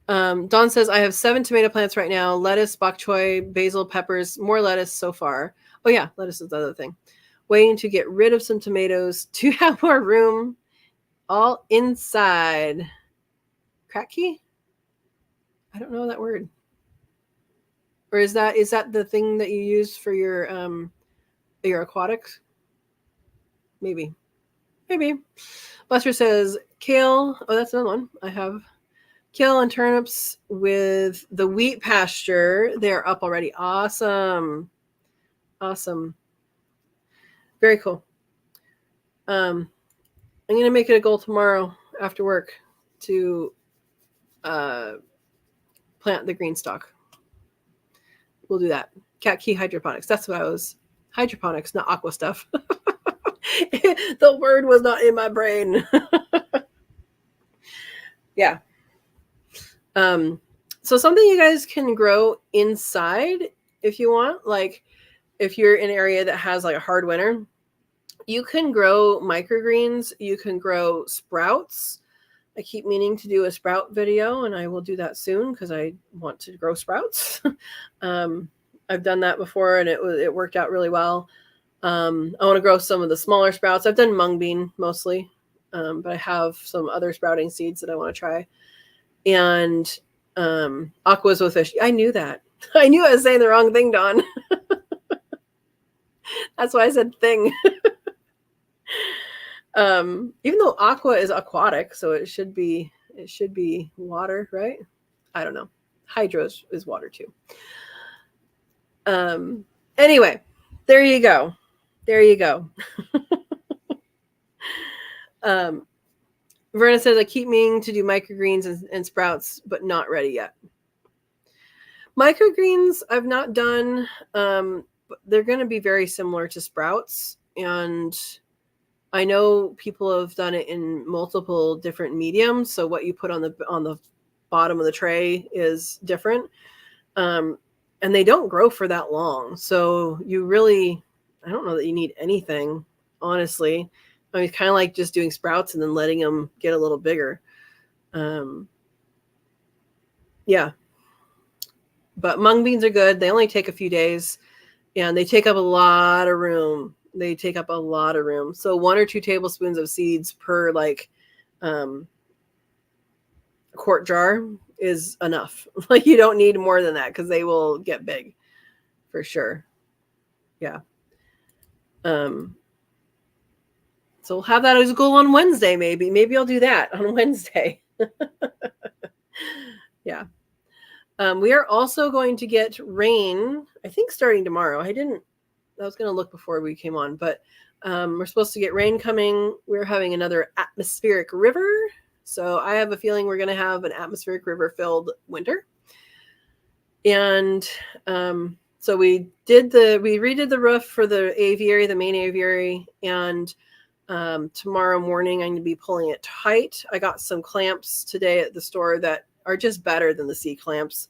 Dawn says, I have 7 tomato plants right now, lettuce, bok choy, basil, peppers, more lettuce so far. Oh yeah, lettuce is the other thing. Waiting to get rid of some tomatoes to have more room all inside. Crack key? I don't know that word. Or is that the thing that you use for your aquatics? Maybe. Buster says kale. Oh, that's another one. I have kale and turnips with the wheat pasture. They're up already. Awesome. Very cool. I'm going to make it a goal tomorrow after work to plant the green stock. We'll do that. Cat key hydroponics. That's what I was. Hydroponics, not aqua stuff. The word was not in my brain. Yeah. So something you guys can grow inside if you want, like if you're in an area that has like a hard winter, you can grow microgreens. You can grow sprouts. I keep meaning to do a sprout video, and I will do that soon because I want to grow sprouts. I've done that before, and it worked out really well. I want to grow some of the smaller sprouts. I've done mung bean mostly, but I have some other sprouting seeds that I want to try. And aquas with fish. I knew that. I knew I was saying the wrong thing, Dawn. That's why I said thing. Even though aqua is aquatic, so it should be water, right? I don't know. Hydro is water too. Anyway, there you go. Verna says, I keep meaning to do microgreens and sprouts, but not ready yet. Microgreens I've not done. They're going to be very similar to sprouts, and I know people have done it in multiple different mediums. So what you put on the bottom of the tray is different. And they don't grow for that long. So you really, I don't know that you need anything, honestly. I mean, it's kind of like just doing sprouts and then letting them get a little bigger. Yeah. But mung beans are good. They only take a few days, and they take up a lot of room. So 1 or 2 tablespoons of seeds per quart jar is enough. Like, you don't need more than that because they will get big for sure. Yeah. So we'll have that as a goal on Wednesday. Maybe I'll do that on Wednesday. Yeah. We are also going to get rain, I think, starting tomorrow. I was going to look before we came on, but we're supposed to get rain coming. We're having another atmospheric river. So I have a feeling we're going to have an atmospheric river filled winter. And So we redid the roof for the aviary, the main aviary, and tomorrow morning I'm going to be pulling it tight. I got some clamps today at the store that are just better than the C clamps.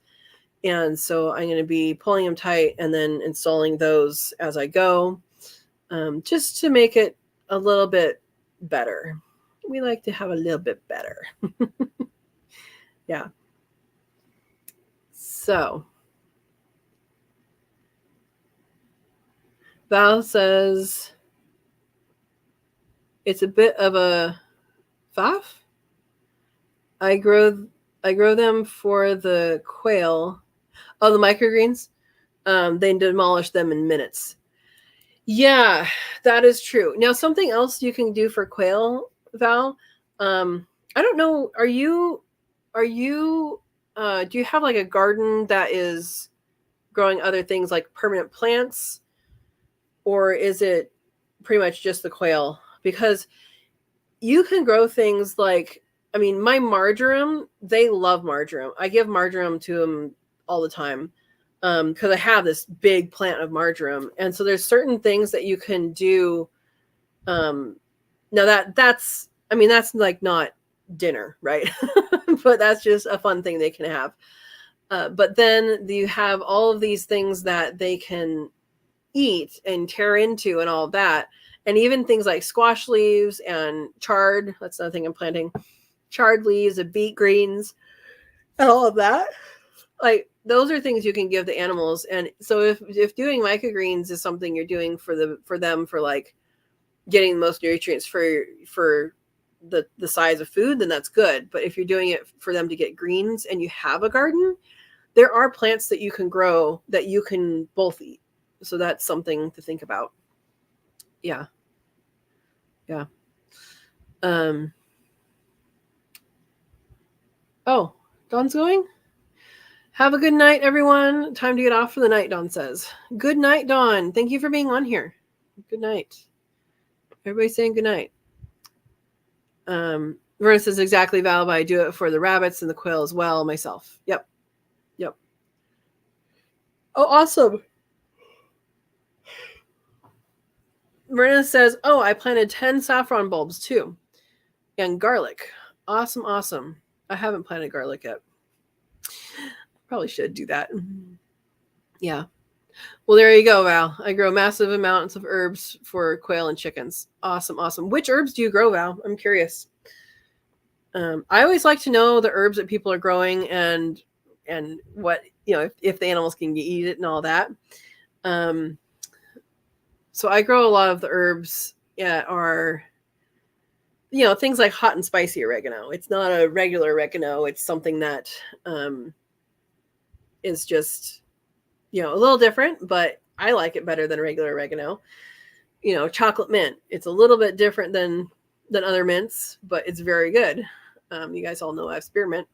And so I'm going to be pulling them tight and then installing those as I go, just to make it a little bit better. We like to have a little bit better. Yeah. So Val says it's a bit of a faff. I grow them for the quail. Oh, the microgreens. They demolish them in minutes. Yeah, that is true. Now, something else you can do for quail, Val. I don't know. Do you have like a garden that is growing other things like permanent plants, or is it pretty much just the quail? Because you can grow things like, I mean, my marjoram, they love marjoram. I give marjoram to them all the time because I have this big plant of marjoram. And so there's certain things that you can do. Now that's like not dinner, right? But that's just a fun thing they can have. But then you have all of these things that they can eat and tear into and all of that. And even things like squash leaves and chard, that's another thing I'm planting, chard leaves of beet greens and all of that. Like, those are things you can give the animals. And so if doing microgreens is something you're doing for them for like getting the most nutrients for the size of food, then that's good. But if you're doing it for them to get greens and you have a garden, there are plants that you can grow that you can both eat. So that's something to think about. Yeah. Yeah. Oh, Dawn's going? Have a good night, everyone. Time to get off for the night, Dawn says. Good night, Dawn. Thank you for being on here. Good night. Everybody's saying good night. Verna says, exactly, Val, I do it for the rabbits and the quail as well myself. Yep. Oh, awesome. Verna says, oh, I planted 10 saffron bulbs too. And garlic. Awesome. I haven't planted garlic yet. Probably should do that. Yeah. Well, there you go, Val. I grow massive amounts of herbs for quail and chickens. Awesome. Which herbs do you grow, Val? I'm curious. I always like to know the herbs that people are growing and what, if the animals can eat it and all that. So I grow a lot of the herbs that are, things like hot and spicy oregano. It's not a regular oregano. It's something that is just, a little different, but I like it better than regular oregano. Chocolate mint. It's a little bit different than other mints, but it's very good. You guys all know I have spearmint.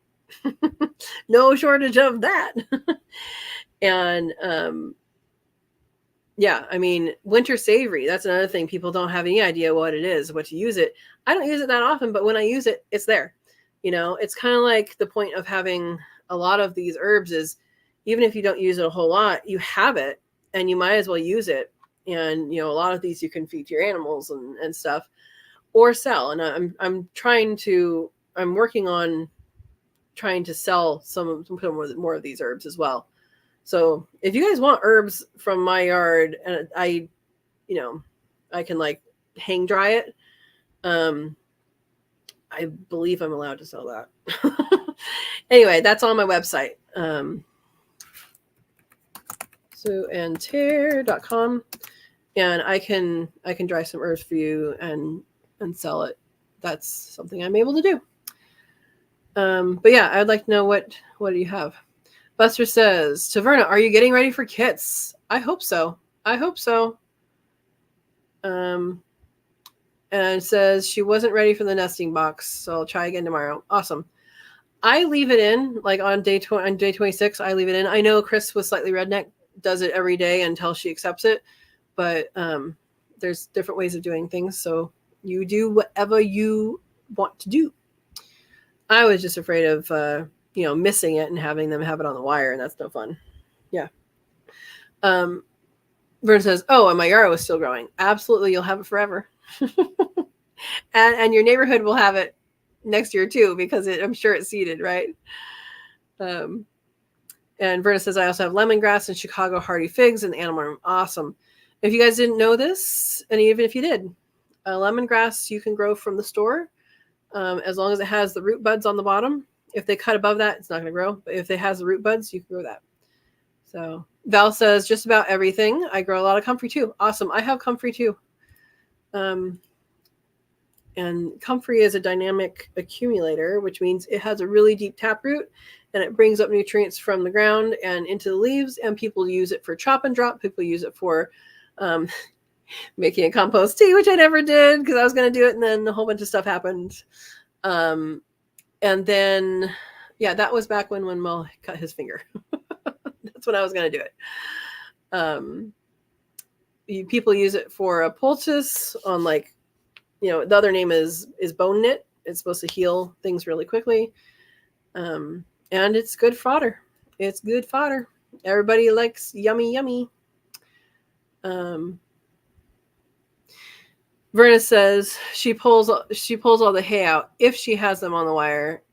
No shortage of that. And yeah, I mean, winter savory, that's another thing. People don't have any idea what it is, what to use it. I don't use it that often, but when I use it, it's there. It's kind of like the point of having a lot of these herbs is, even if you don't use it a whole lot, you have it and you might as well use it. And, a lot of these you can feed to your animals and stuff or sell. And I'm working on trying to sell some more of these herbs as well. So if you guys want herbs from my yard, and I can like hang dry it, I believe I'm allowed to sell that. Anyway, that's on my website. sowandtare.com, and I can dry some herbs for you and sell it. That's something I'm able to do. But yeah, I'd like to know what do you have? Buster says, Taverna, are you getting ready for kits? I hope so. And it says she wasn't ready for the nesting box, so I'll try again tomorrow. Awesome. I leave it in, like on day 26, I leave it in. I know Chris was slightly redneck, does it every day until she accepts it, but there's different ways of doing things, so you do whatever you want to do. I was just afraid of missing it and having them have it on the wire, and that's no fun. Yeah. Vern says, oh, and my yarrow is still growing. Absolutely, you'll have it forever. and your neighborhood will have it next year too, because I'm sure it's seeded, right? And Verna says, I also have lemongrass and Chicago hardy figs in the animal room. Awesome. If you guys didn't know this, and even if you did, lemongrass you can grow from the store, as long as it has the root buds on the bottom. If they cut above that, it's not going to grow. But if it has the root buds, you can grow that. So Val says, just about everything. I grow a lot of comfrey too. Awesome. I have comfrey too. And comfrey is a dynamic accumulator, which means it has a really deep taproot, and it brings up nutrients from the ground and into the leaves. And people use it for chop and drop. People use it for making a compost tea, which I never did because I was going to do it, and then a whole bunch of stuff happened. And then, yeah, that was back when Mel cut his finger. That's when I was going to do it. People use it for a poultice on, like, the other name is bone knit. It's supposed to heal things really quickly. And it's good fodder. It's good fodder. Everybody likes yummy, yummy. Verna says she pulls all the hay out. If she has them on the wire,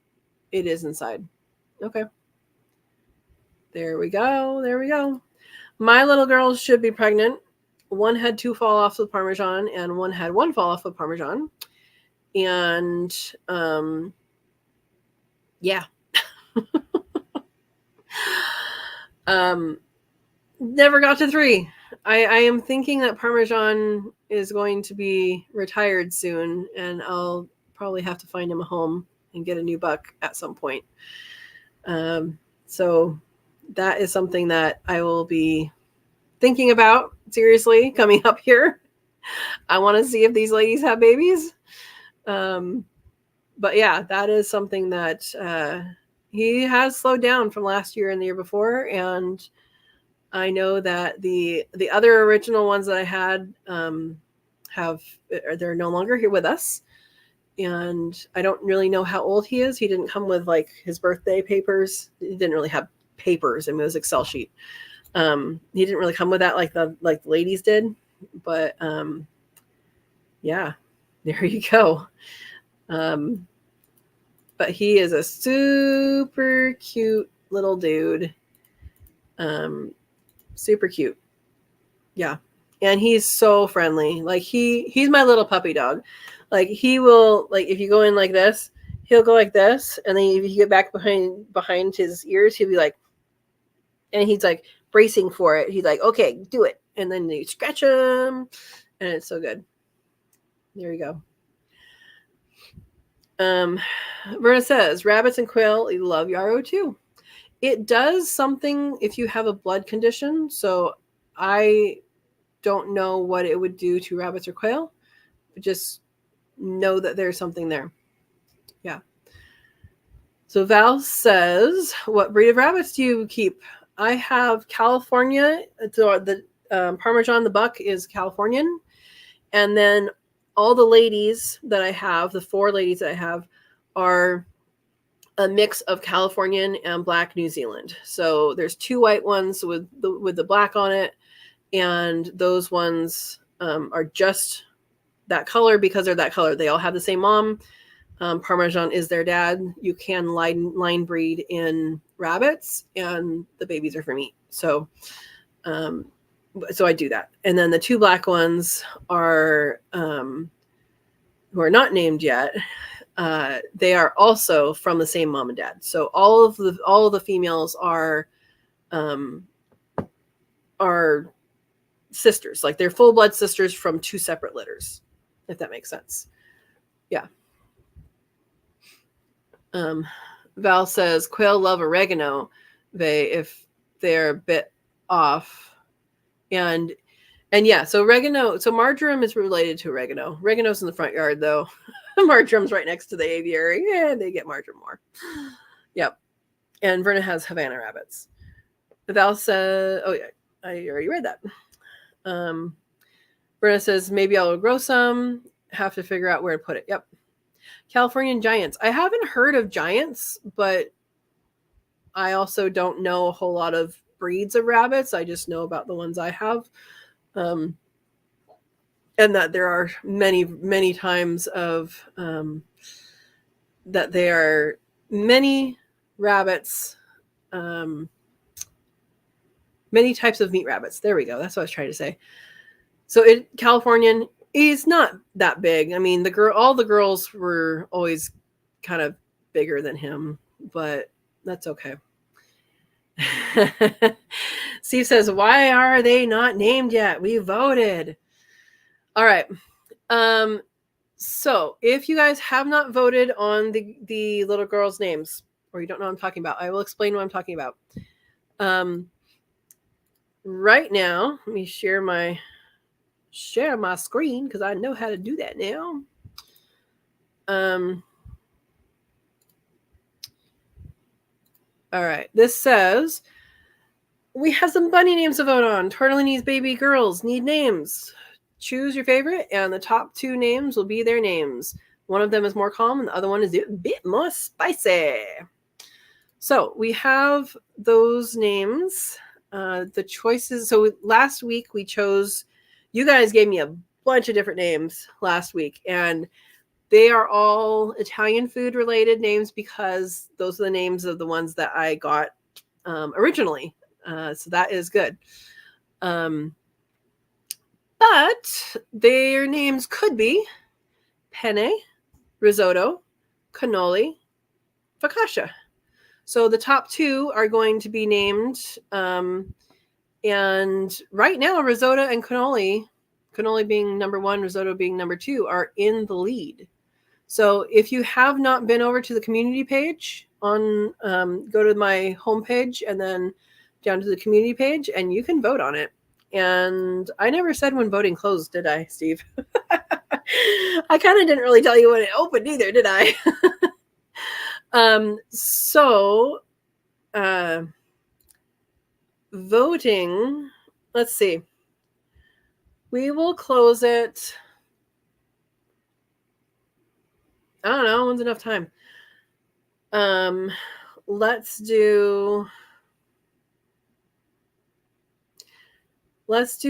it is inside. Okay. There we go. My little girls should be pregnant. One had 2 fall offs with Parmesan, and one had 1 fall off with Parmesan. And yeah. Never got to 3. I am thinking that Parmesan is going to be retired soon, and I'll probably have to find him a home and get a new buck at some point. So that is something that I will be thinking about seriously coming up here. I want to see if these ladies have babies. But yeah, that is something that he has slowed down from last year and the year before. And I know that the other original ones that I had they're no longer here with us. And I don't really know how old he is. He didn't come with like his birthday papers. He didn't really have papers. I mean, it was Excel sheet. He didn't really come with that like the ladies did. But yeah, there you go. But he is a super cute little dude. Super cute. Yeah. And he's so friendly. Like he's my little puppy dog. Like he will, like, if you go in like this, he'll go like this. And then if you get back behind his ears, he'll be like, and he's like bracing for it. He's like, okay, do it. And then you scratch him. And it's so good. There you go. Verna says, rabbits and quail love yarrow too. It does something if you have a blood condition. So I don't know what it would do to rabbits or quail. But just know that there's something there. Yeah. So Val says, what breed of rabbits do you keep? I have California. The Parmesan, the buck, is Californian. And then all the ladies that I have, the 4 ladies that I have, are a mix of Californian and black New Zealand. So there's 2 white ones with the black on it. And those ones are just that color because they're that color. They all have the same mom. Parmesan is their dad. You can line breed in rabbits, and the babies are for meat. So I do that. And then the 2 black ones are who are not named yet. They are also from the same mom and dad. So all of the females are sisters. Like they're full blood sisters from 2 separate litters, if that makes sense. Yeah. Val says quail love oregano. If they're a bit off. And yeah, so oregano, so marjoram is related to oregano. Oregano's in the front yard though. Marjoram's right next to the aviary. Yeah, they get marjoram more. Yep. And Verna has Havana rabbits. Val says, oh yeah, I already read that. Verna says, maybe I'll grow some. Have to figure out where to put it. Yep. Californian giants. I haven't heard of giants, but I also don't know a whole lot of breeds of rabbits. I just know about the ones I have. And that there are many times of that there are many rabbits, many types of meat rabbits. There we go. That's what I was trying to say. So Californian is not that big. I mean, all the girls were always kind of bigger than him, but that's okay. Steve says, why are they not named yet? We voted. All right. So if you guys have not voted on the little girls' names, or you don't know what I'm talking about, I will explain what I'm talking about. Right now, let me share my screen because I know how to do that now. All right. This says we have some bunny names to vote on. Tortellinis baby girls need names. Choose your favorite, and the top 2 names will be their names. One of them is more calm, and the other one is a bit more spicy. So we have those names. The choices. So last week we chose. You guys gave me a bunch of different names last week, and they are all Italian food related names because those are the names of the ones that I got originally. So that is good. But their names could be penne, risotto, cannoli, focaccia. So the top 2 are going to be named. And right now, risotto and cannoli being number 1, risotto being number 2, are in the lead. So if you have not been over to the community page go to my homepage and then down to the community page, and you can vote on it. And I never said when voting closed, did I, Steve? I kind of didn't really tell you when it opened either, did I? Voting, let's see. We will close it. I don't know. When's enough time? Let's do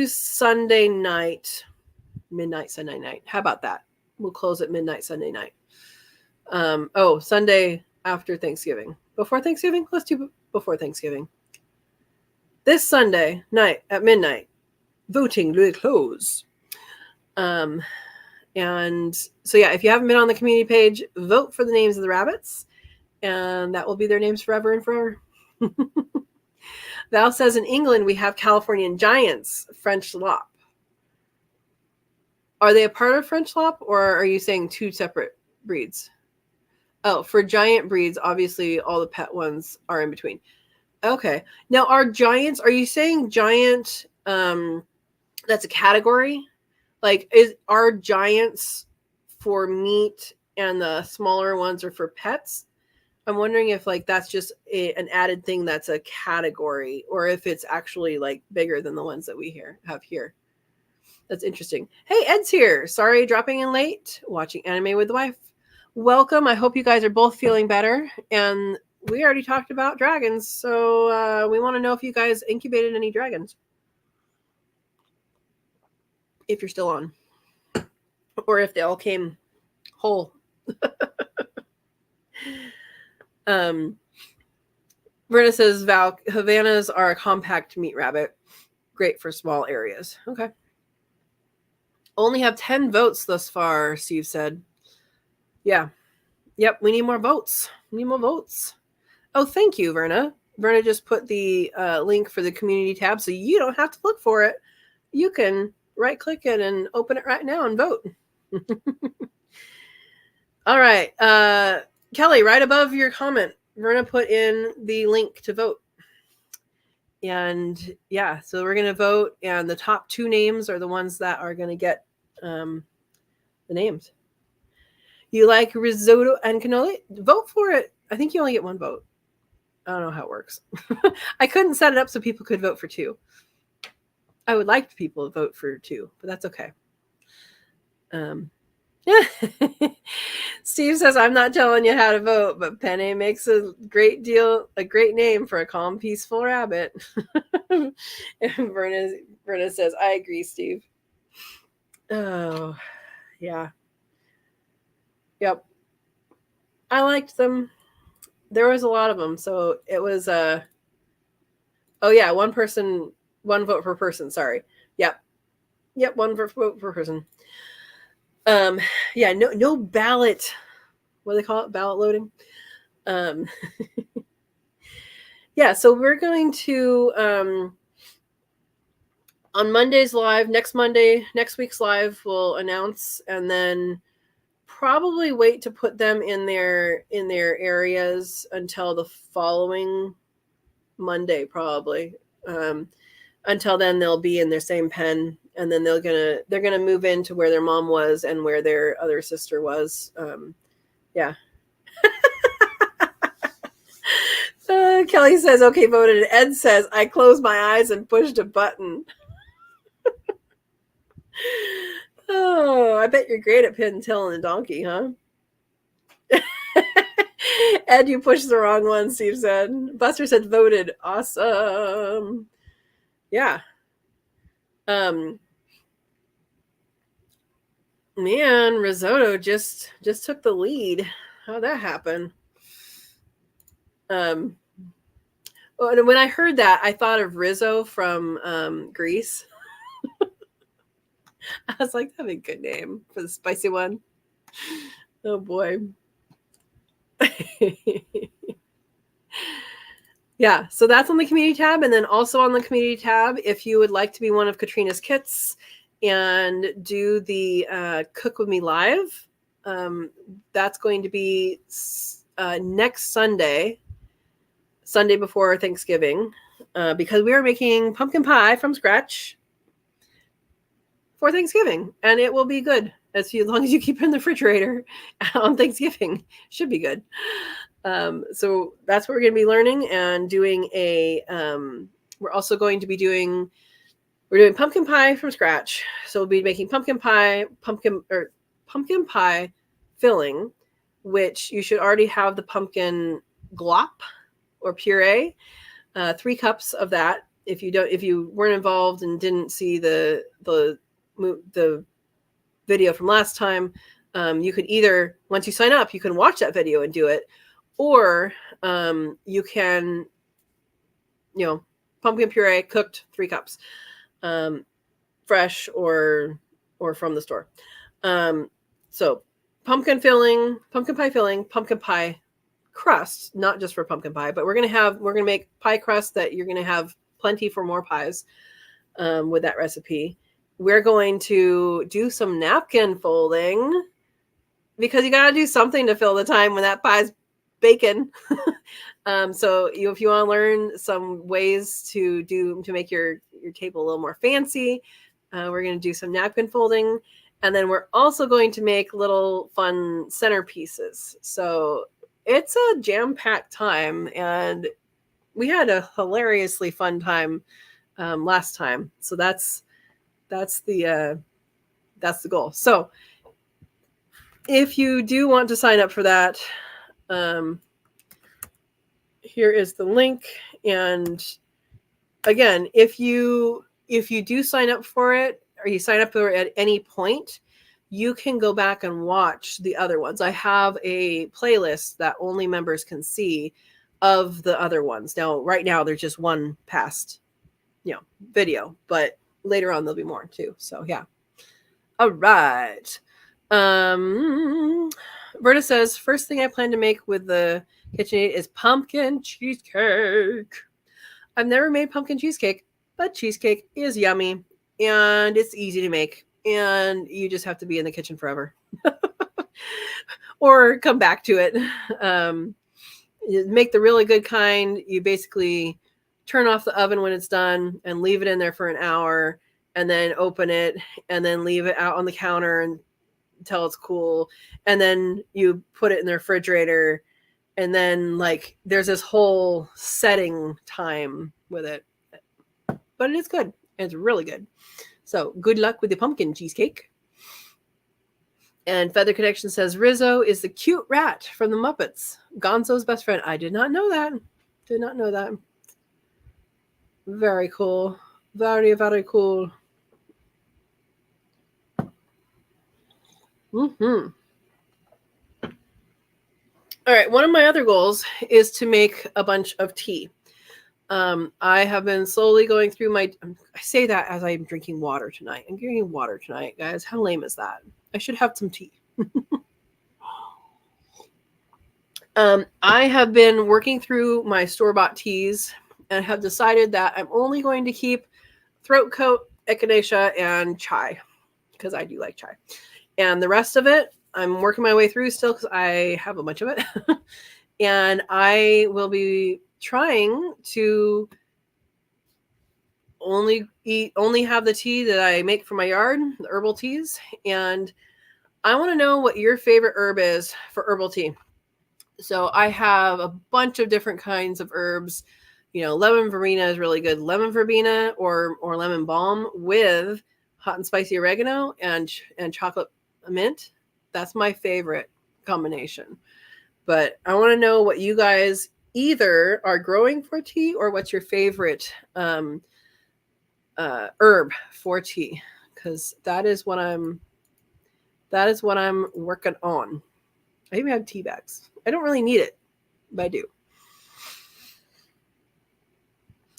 Sunday night, midnight Sunday night. How about that? We'll close at midnight Sunday night. Sunday after Thanksgiving. Before Thanksgiving? Let's do before Thanksgiving. This Sunday night at midnight, voting will close. And so yeah, if you haven't been on the community page, vote for the names of the rabbits, and that will be their names forever and forever. Val says in England we have Californian giants, French lop. Are they a part of French lop, or are you saying 2 separate breeds? Oh, for giant breeds, obviously all the pet ones are in between. Okay. Now, are you saying giant, that's a category? Like, are giants for meat and the smaller ones are for pets? I'm wondering if that's just an added thing that's a category, or if it's actually bigger than the ones that we have here. That's interesting. Hey, Ed's here. Sorry, dropping in late. Watching anime with the wife. Welcome. I hope you guys are both feeling better. And we already talked about dragons, so we want to know if you guys incubated any dragons. If you're still on. Or if they all came whole. Verna says, Val, Havanas are a compact meat rabbit. Great for small areas. Okay. Only have 10 votes thus far, Steve said. Yeah. Yep, we need more votes. Oh, thank you, Verna. Verna just put the link for the community tab, so you don't have to look for it. You can right-click it and open it right now and vote. All right. Kelly, right above your comment, Verna put in the link to vote. And yeah, so we're going to vote, and the top 2 names are the ones that are going to get the names. You like risotto and cannoli? Vote for it. I think you only get 1 vote. I don't know how it works. I couldn't set it up so people could vote for 2. I would like people to vote for 2, but that's okay. Steve says, I'm not telling you how to vote, but Penny makes a great name for a calm, peaceful rabbit. And Verna says, I agree, Steve. Oh, yeah. Yep. I liked them. There was a lot of them. So it was, oh yeah, one vote per person. Sorry. Yep. One vote per person. Yeah, no ballot. What do they call it? Ballot loading. Yeah, so we're going to on Monday's live, next week's live, we'll announce, and then probably wait to put them in their areas until the following Monday, probably. Until then, they'll be in their same pen, and then they're gonna move into where their mom was and where their other sister was. Yeah. Kelly says, okay, voted. Ed says, I closed my eyes and pushed a button. Oh, I bet you're great at pin telling a donkey, huh? Ed, you pushed the wrong one, Steve said. Buster said voted. Awesome. Yeah. Man, risotto just took the lead. How'd that happen? And when I heard that, I thought of Rizzo from Grease. I was like, that'd be a good name for the spicy one. Oh boy. Yeah, so that's on the community tab. And then also on the community tab, if you would like to be one of Katrina's kits and do the Cook With Me Live, that's going to be next Sunday before Thanksgiving, because we are making pumpkin pie from scratch for Thanksgiving, and it will be good as long as you keep it in the refrigerator on Thanksgiving. Should be good. So that's what we're going to be learning and doing we're also going to be doing pumpkin pie from scratch. So we'll be making pumpkin pie filling, which you should already have the pumpkin glop or puree, 3 cups of that. If you weren't involved and didn't see the video from last time, you could either, once you sign up, you can watch that video and do it, or you can, pumpkin puree cooked 3 cups, fresh or from the store. So pumpkin pie filling, pumpkin pie crust, not just for pumpkin pie, but we're gonna make pie crust that you're gonna have plenty for more pies with that recipe. We're going to do some napkin folding because you got to do something to fill the time when that pie's baking. So if you want to learn some ways to make your table a little more fancy, we're going to do some napkin folding, and then we're also going to make little fun centerpieces. So it's a jam-packed time, and we had a hilariously fun time last time. So that's the goal. So if you do want to sign up for that, here is the link. And again, if you do sign up for it, or you sign up for it at any point, you can go back and watch the other ones. I have a playlist that only members can see of the other ones. Now, right now, there's just one past, video, but later on there'll be more too. So yeah. All right. Berta says, first thing I plan to make with the KitchenAid is pumpkin cheesecake. I've never made pumpkin cheesecake, but cheesecake is yummy and it's easy to make, and you just have to be in the kitchen forever or come back to it. You make the really good kind. You basically turn off the oven when it's done and leave it in there for an hour, and then open it and then leave it out on the counter until it's cool. And then you put it in the refrigerator, and then there's this whole setting time with it, but it is good. It's really good. So good luck with the pumpkin cheesecake. And Feather Connection says Rizzo is the cute rat from the Muppets, Gonzo's best friend. I did not know that. Did not know that. Very cool. Very, very cool. Mm-hmm. All right. One of my other goals is to make a bunch of tea. I have been slowly going through my. I say that as I'm drinking water tonight. I'm drinking water tonight, guys. How lame is that? I should have some tea. I have been working through my store-bought teas and have decided that I'm only going to keep throat coat, echinacea, and chai because I do like chai. And the rest of it, I'm working my way through still because I have a bunch of it. And I will be trying to only have the tea that I make for my yard, the herbal teas. And I want to know what your favorite herb is for herbal tea. So I have a bunch of different kinds of herbs. You know, lemon verbena is really good. Lemon verbena or lemon balm with hot and spicy oregano and chocolate mint. That's my favorite combination. But I want to know what you guys either are growing for tea or what's your favorite herb for tea, because that is what I'm working on. I even have tea bags. I don't really need it, but I do.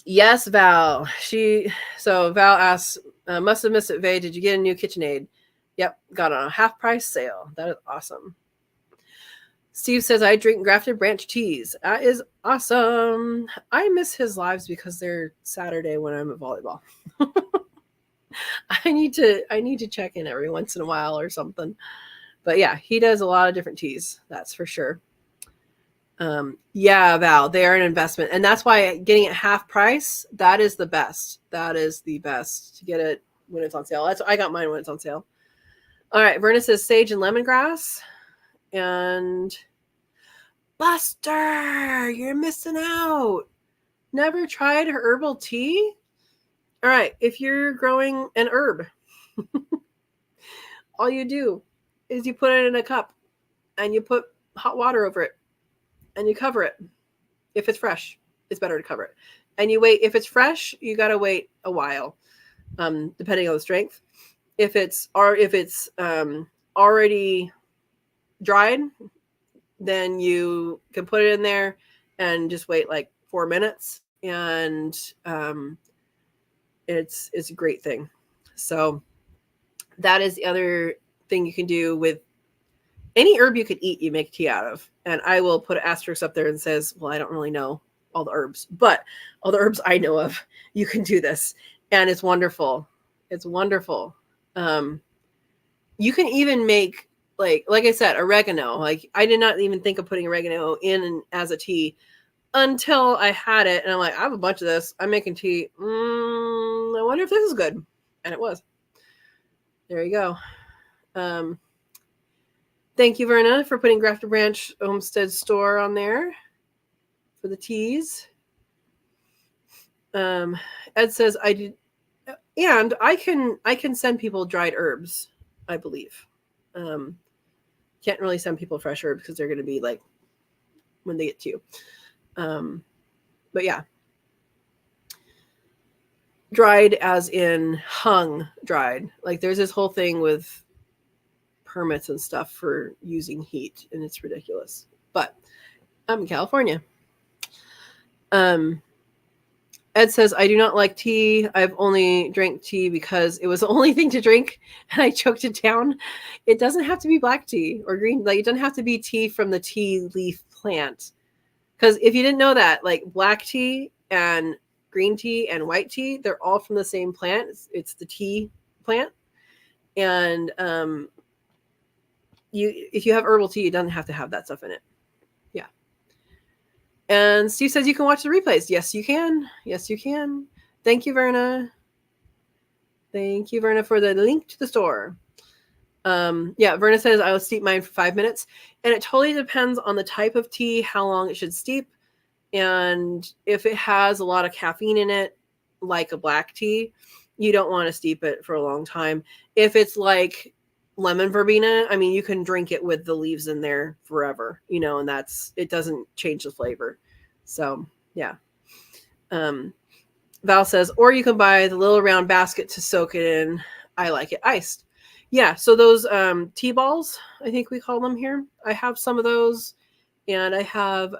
Yes, Val. Val asks, must have missed it, Vay. Did you get a new KitchenAid? Yep, got on a half price sale. That is awesome. Steve says, I drink grafted branch teas. That is awesome. I miss his lives because they're Saturday when I'm at volleyball. I need to check in every once in a while or something. But yeah, he does a lot of different teas. That's for sure. Yeah, Val, they are an investment. And that's why getting it half price, that is the best. That is the best to get it when it's on sale. I got mine when it's on sale. All right. Verna says sage and lemongrass. And Buster, you're missing out. Never tried herbal tea? All right. If you're growing an herb, all you do is you put it in a cup and you put hot water over it and you cover it. If it's fresh, it's better to cover it. And you wait. If it's fresh, you got to wait a while, depending on the strength. If it's already dried, then you can put it in there and just wait like 4 minutes, and it's a great thing. So that is the other thing you can do with any herb you could eat. You make tea out of, and I will put an asterisk up there and says, well, I don't really know all the herbs, but all the herbs I know of, you can do this, and it's wonderful. It's wonderful. You can even make, like I said, oregano. Like, I did not even think of putting oregano in as a tea until I had it. And I'm like, I have a bunch of this. I'm making tea. I wonder if this is good. And it was. There you go. Thank you, Verna, for putting Grafted Branch Homestead Store on there for the teas. Ed says, I did. And I can send people dried herbs, I believe. Can't really send people fresh herbs because they're going to be like when they get to you. But yeah, dried as in hung dried. Like, there's this whole thing with permits and stuff for using heat, and it's ridiculous. But I'm in California. Ed says, I do not like tea. I've only drank tea because it was the only thing to drink and I choked it down. It doesn't have to be black tea or green. Like, it doesn't have to be tea from the tea leaf plant. Because if you didn't know that, like, black tea and green tea and white tea, they're all from the same plant. It's the tea plant. And if you have herbal tea, it doesn't have to have that stuff in it. Yeah. And Steve says you can watch the replays. Yes, you can. Yes, you can. Thank you, Verna. Thank you, Verna, for the link to the store. Yeah, Verna says I will steep mine for 5 minutes. And it totally depends on the type of tea, how long it should steep. And if it has a lot of caffeine in it, like a black tea, you don't want to steep it for a long time. If it's like lemon verbena, I mean, you can drink it with the leaves in there forever, you know, and it doesn't change the flavor. So yeah. Val says, or you can buy the little round basket to soak it in. I like it iced. Yeah, so those tea balls, I think we call them here. I have some of those, and I have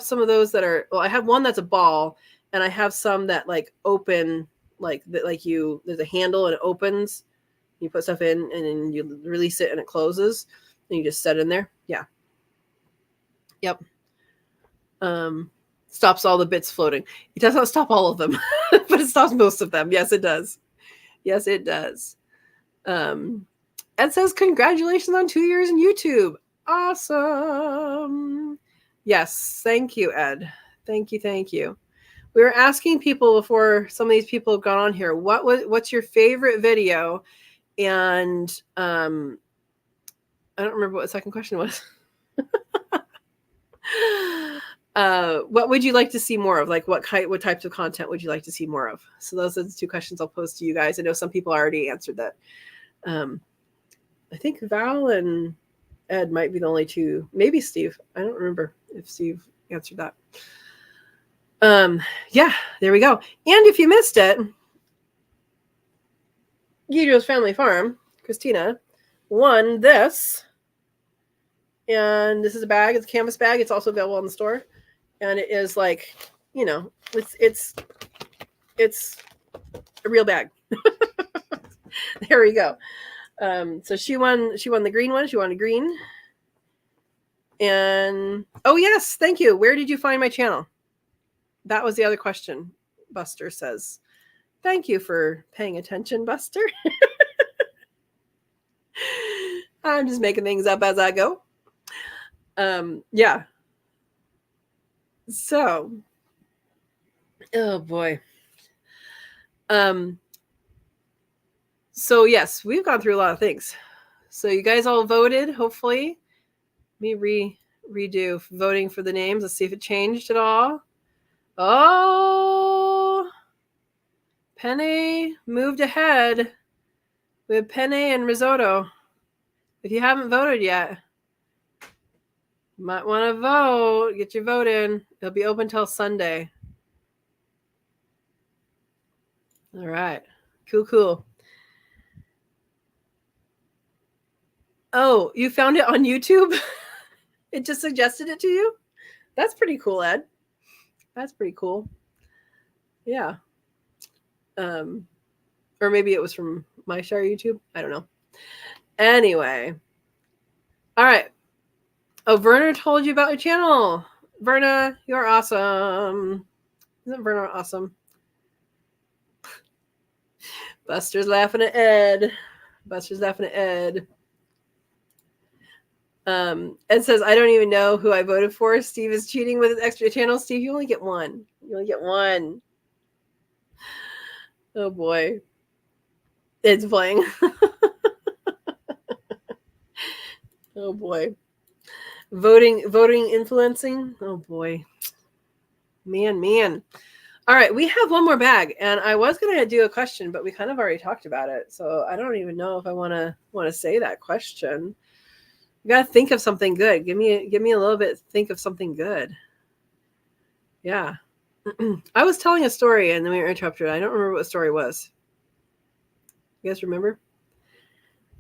some of those that are, well, I have one that's a ball, and I have some that like open, like there's a handle and it opens. You put stuff in and then you release it and it closes, and you just set it in there. Yeah. Yep. Stops all the bits floating. It does not stop all of them, but it stops most of them. Yes, it does. Yes, it does. Ed says, congratulations on 2 years in YouTube. Awesome. Yes, thank you, Ed. Thank you. We were asking people before some of these people have gone on here, what's your favorite video? And I don't remember what the second question was. What would you like to see more of? Like what types of content would you like to see more of? So those are the 2 questions I'll pose to you guys. I know some people already answered that. I think Val and Ed might be the only 2. Maybe Steve. I don't remember if Steve answered that. Yeah, there we go. And if you missed it, Guido's Family Farm, Christina, won this. And this is a bag. It's a canvas bag. It's also available in the store. And it is like, you know, it's a real bag. There we go. So she won the green one. She won a green. And oh yes, thank you. Where did you find my channel? That was the other question. Buster says, thank you for paying attention, Buster. I'm just making things up as I go. Yeah. So, oh boy. So yes, we've gone through a lot of things. So you guys all voted, hopefully. Let me redo voting for the names. Let's see if it changed at all. Oh, Penne moved ahead with penne and risotto. If you haven't voted yet, you might want to vote. Get your vote in. It'll be open till Sunday. All right. Cool. Oh, you found it on YouTube? It just suggested it to you? That's pretty cool, Ed. That's pretty cool. Yeah. Or maybe it was from my share YouTube. I don't know. Anyway. All right. Oh, Verna told you about your channel. Verna, you're awesome. Isn't Verna awesome? Buster's laughing at Ed. Ed says, I don't even know who I voted for. Steve is cheating with his extra channel. Steve, you only get one. Oh boy. It's playing. Oh boy. Voting influencing. Oh boy. Man. All right, we have one more bag, and I was going to do a question, but we kind of already talked about it. So I don't even know if I want to say that question. You got to think of something good. Give me a little bit. Think of something good. Yeah. I was telling a story and then we were interrupted. I don't remember what the story was. You guys remember?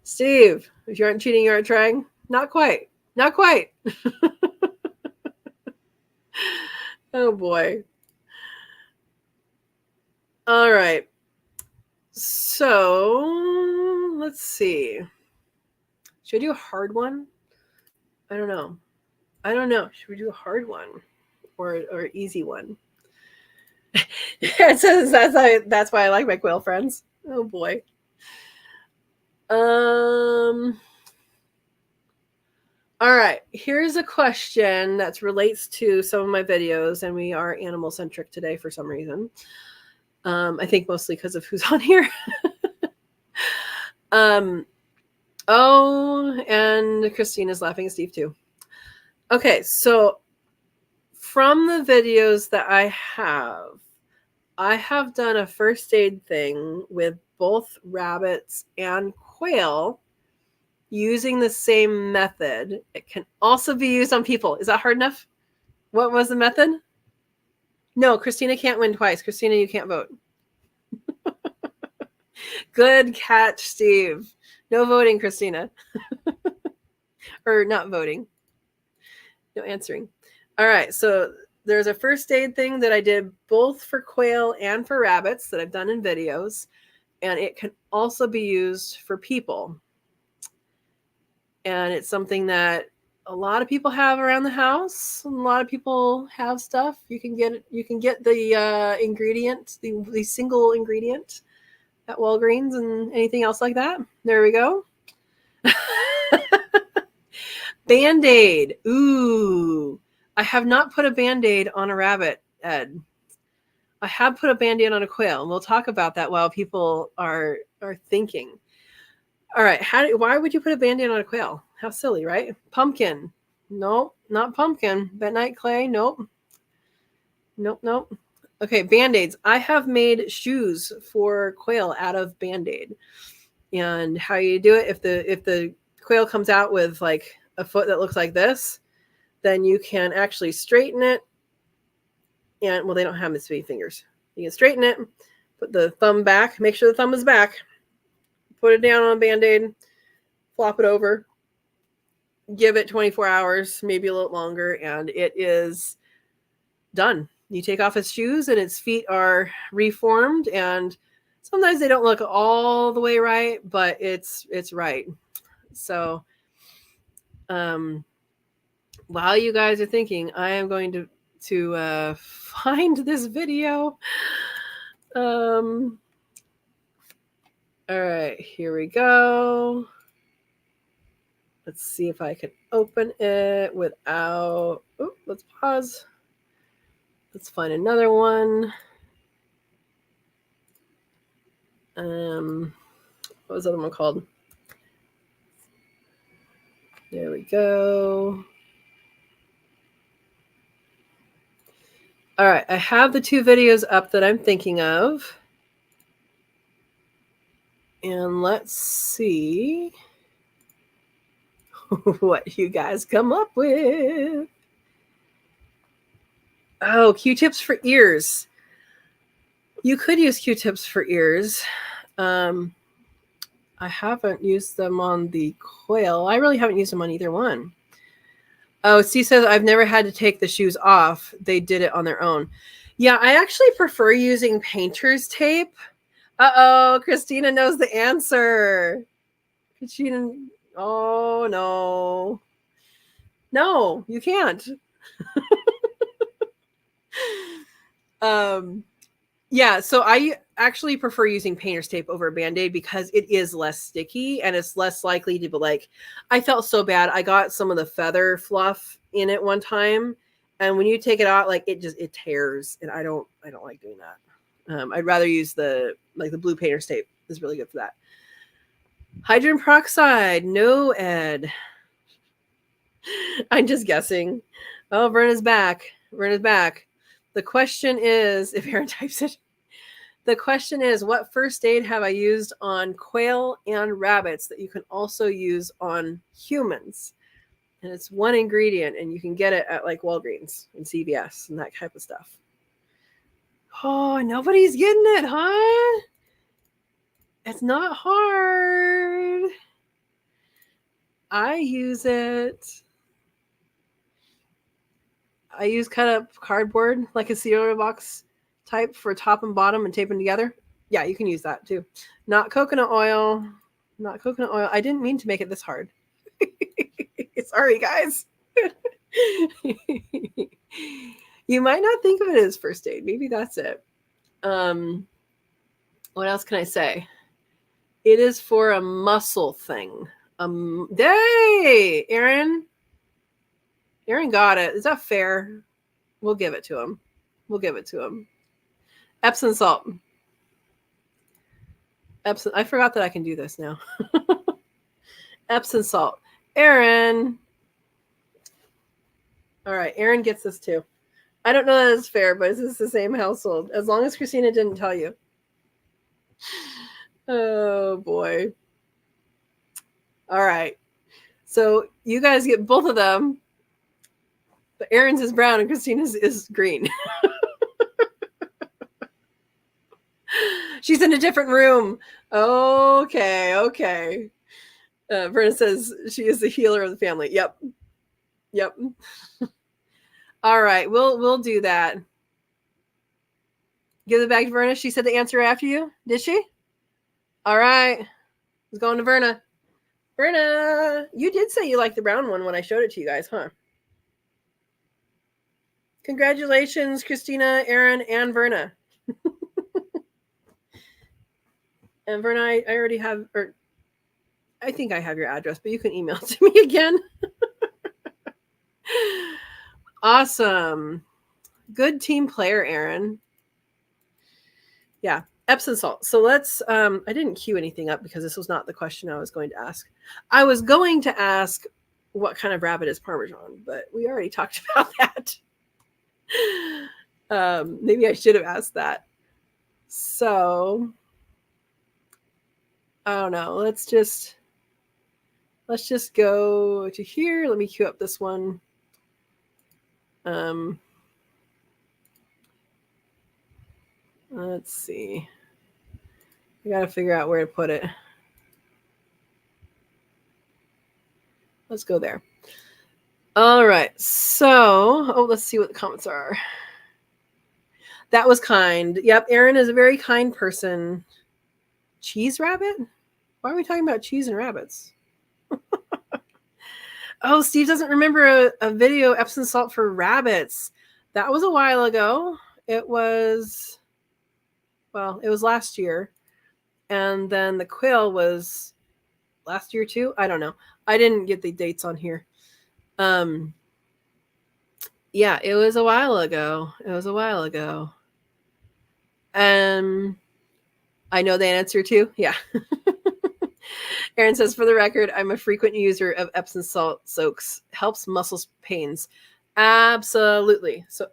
Steve, if you aren't cheating, you aren't trying. Not quite. Oh boy. All right. So let's see. Should I do a hard one? I don't know. Should we do a hard one or easy one? It says that's why I like my quail friends. Oh boy. All right. Here's a question that relates to some of my videos, and we are animal centric today for some reason. I think mostly because of who's on here. Oh, and Christina's laughing at Steve too. Okay, so from the videos that I have done a first aid thing with both rabbits and quail using the same method. It can also be used on people. Is that hard enough? What was the method? No, Christina can't win twice. Christina, you can't vote. Good catch, Steve. No voting, Christina. Or not voting. No answering. All right, so there's a first aid thing that I did both for quail and for rabbits that I've done in videos, and it can also be used for people. And it's something that a lot of people have around the house. A lot of people have stuff. You can get the ingredient, the single ingredient at Walgreens and anything else like that. There we go. Band-Aid. Ooh. I have not put a Band-Aid on a rabbit, Ed. I have put a Band-Aid on a quail, and we'll talk about that while people are thinking. All right. Why would you put a Band-Aid on a quail? How silly, right? Pumpkin. Nope, not pumpkin. Bentonite clay. Nope. Nope. Okay, Band-Aids. I have made shoes for quail out of Band-Aid. And how you do it, if the quail comes out with like a foot that looks like this, then you can actually straighten it. And well, they don't have as many fingers. You can straighten it, put the thumb back, make sure the thumb is back, put it down on a Band-Aid, flop it over, give it 24 hours, maybe a little longer, and it is done. You take off its shoes and its feet are reformed, and sometimes they don't look all the way right, but it's right. So while you guys are thinking, I am going to find this video. All right, here we go. Let's see if I can open it without, let's pause. Let's find another one. What was the other one called? There we go. All right, I have the two videos up that I'm thinking of. And let's see what you guys come up with. Oh, Q-tips for ears. You could use Q-tips for ears. I haven't used them on the quail. I really haven't used them on either one. Oh, C says, I've never had to take the shoes off. They did it on their own. Yeah, I actually prefer using painter's tape. Uh-oh, Christina knows the answer. Christina, oh, no. No, you can't. Yeah, so I actually prefer using painter's tape over a Band-Aid because it is less sticky and it's less likely to be like, I felt so bad. I got some of the feather fluff in it one time, and when you take it out, like it tears, and I don't like doing that. I'd rather use the blue painter's tape. Is really good for that. Hydrogen peroxide, no, Ed. I'm just guessing. Oh, Verna's back. The question is, if Aaron types it, the question is, what first aid have I used on quail and rabbits that you can also use on humans? And it's one ingredient, and you can get it at like Walgreens and CVS and that type of stuff. Oh, nobody's getting it, huh? It's not hard. I use it. I use cut up cardboard, like a cereal box type for top and bottom, and tape them together. Yeah, you can use that too. Not coconut oil. I didn't mean to make it this hard. Sorry, guys. You might not think of it as first aid. Maybe that's it. What else can I say? It is for a muscle thing. Hey, Aaron. Aaron got it. Is that fair? We'll give it to him. Epsom salt. Epsom. I forgot that I can do this now. Epsom salt. Aaron. All right. Aaron gets this too. I don't know that it's fair, but it's the same household. As long as Christina didn't tell you. Oh, boy. All right. So you guys get both of them. But Aaron's is brown and Christina's is green. She's in a different room. Okay. Verna says she is the healer of the family. Yep. All right, we'll do that. Give it back to Verna. She said the answer after you. Did she? All right. It's going to Verna. Verna, you did say you liked the brown one when I showed it to you guys, huh? Congratulations, Christina, Aaron, and Verna. And Verna, I already have, or I think I have your address, but you can email it to me again. Awesome. Good team player, Aaron. Yeah, Epsom salt. So let's, I didn't queue anything up because this was not the question I was going to ask. I was going to ask what kind of rabbit is Parmesan, but we already talked about that. Maybe I should have asked that. So I don't know. Let's just go to here. Let me queue up this one. Let's see. I got to figure out where to put it. Let's go there. All right. So, let's see what the comments are. That was kind. Yep. Aaron is a very kind person. Cheese rabbit? Why are we talking about cheese and rabbits? Oh, Steve doesn't remember a video Epsom salt for rabbits. That was a while ago. It was last year. And then the quail was last year too. I don't know. I didn't get the dates on here. Yeah, it was a while ago. I know the answer too. Yeah. Aaron says, for the record, I'm a frequent user of Epsom salt soaks. Helps muscle pains. Absolutely. So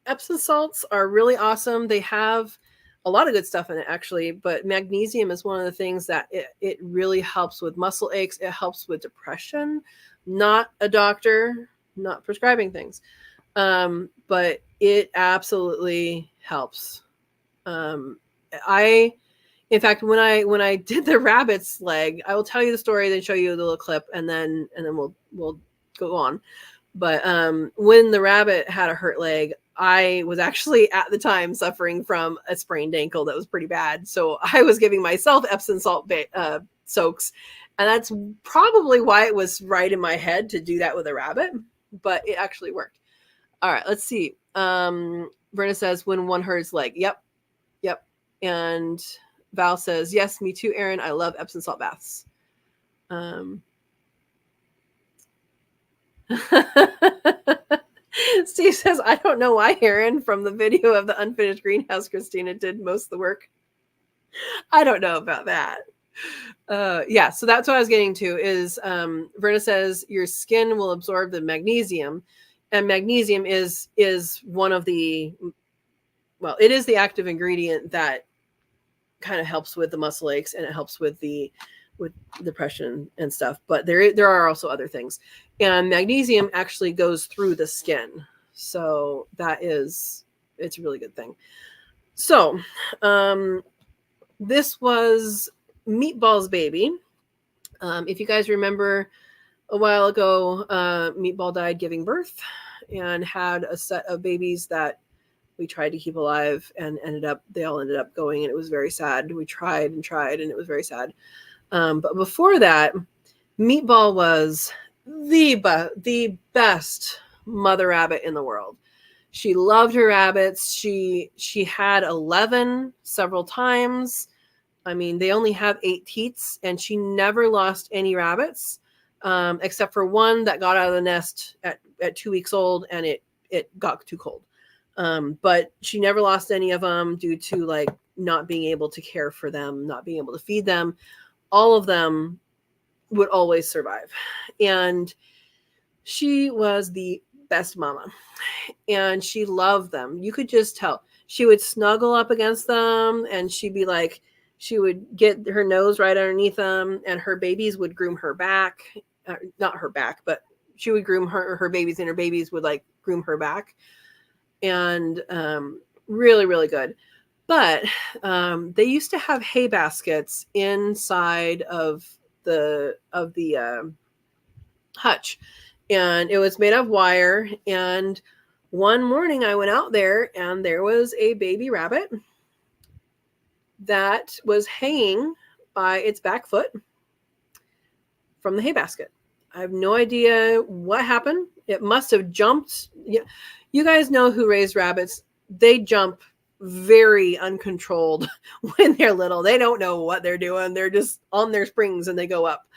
Epsom salts are really awesome. They have a lot of good stuff in it, actually, but magnesium is one of the things that it really helps with muscle aches. It helps with depression. Not a doctor, not prescribing things, but it absolutely helps. In fact, when I did the rabbit's leg, I will tell you the story, then show you the little clip, and then we'll go on. But when the rabbit had a hurt leg, I was actually at the time suffering from a sprained ankle that was pretty bad. So I was giving myself Epsom salt soaks, and that's probably why it was right in my head to do that with a rabbit. But it actually worked. All right, let's see. Verna says, when one hurts leg. Yep. And Val says, yes, me too, Aaron. I love Epsom salt baths. Steve says, I don't know why, Aaron, from the video of the unfinished greenhouse, Christina did most of the work. I don't know about that. Yeah, so that's what I was getting to is Verna says your skin will absorb the magnesium, and magnesium is one of the, well, it is the active ingredient that kind of helps with the muscle aches, and it helps with depression and stuff. But there are also other things, and magnesium actually goes through the skin, so it's a really good thing. So this was Meatball's baby. If you guys remember, a while ago, Meatball died giving birth and had a set of babies that we tried to keep alive, and they all ended up going, and it was very sad. We tried and it was very sad. But before that, Meatball was the best mother rabbit in the world. She loved her rabbits. She had 11 several times. I mean, they only have 8 teats, and she never lost any rabbits, except for one that got out of the nest at 2 weeks old, and it got too cold. But she never lost any of them due to like not being able to care for them, not being able to feed them. All of them would always survive. And she was the best mama, and she loved them. You could just tell. She would snuggle up against them, and she'd be like, she would get her nose right underneath them, and her babies would groom her back. Not her back, but she would groom her babies, and her babies would like groom her back. And really, really good. But they used to have hay baskets inside of the hutch, and it was made of wire. And one morning I went out there, and there was a baby rabbit that was hanging by its back foot from the hay basket. I have no idea what happened. It must have jumped. You guys know who raised rabbits. They jump very uncontrolled when they're little. They don't know what they're doing. They're just on their springs and they go up.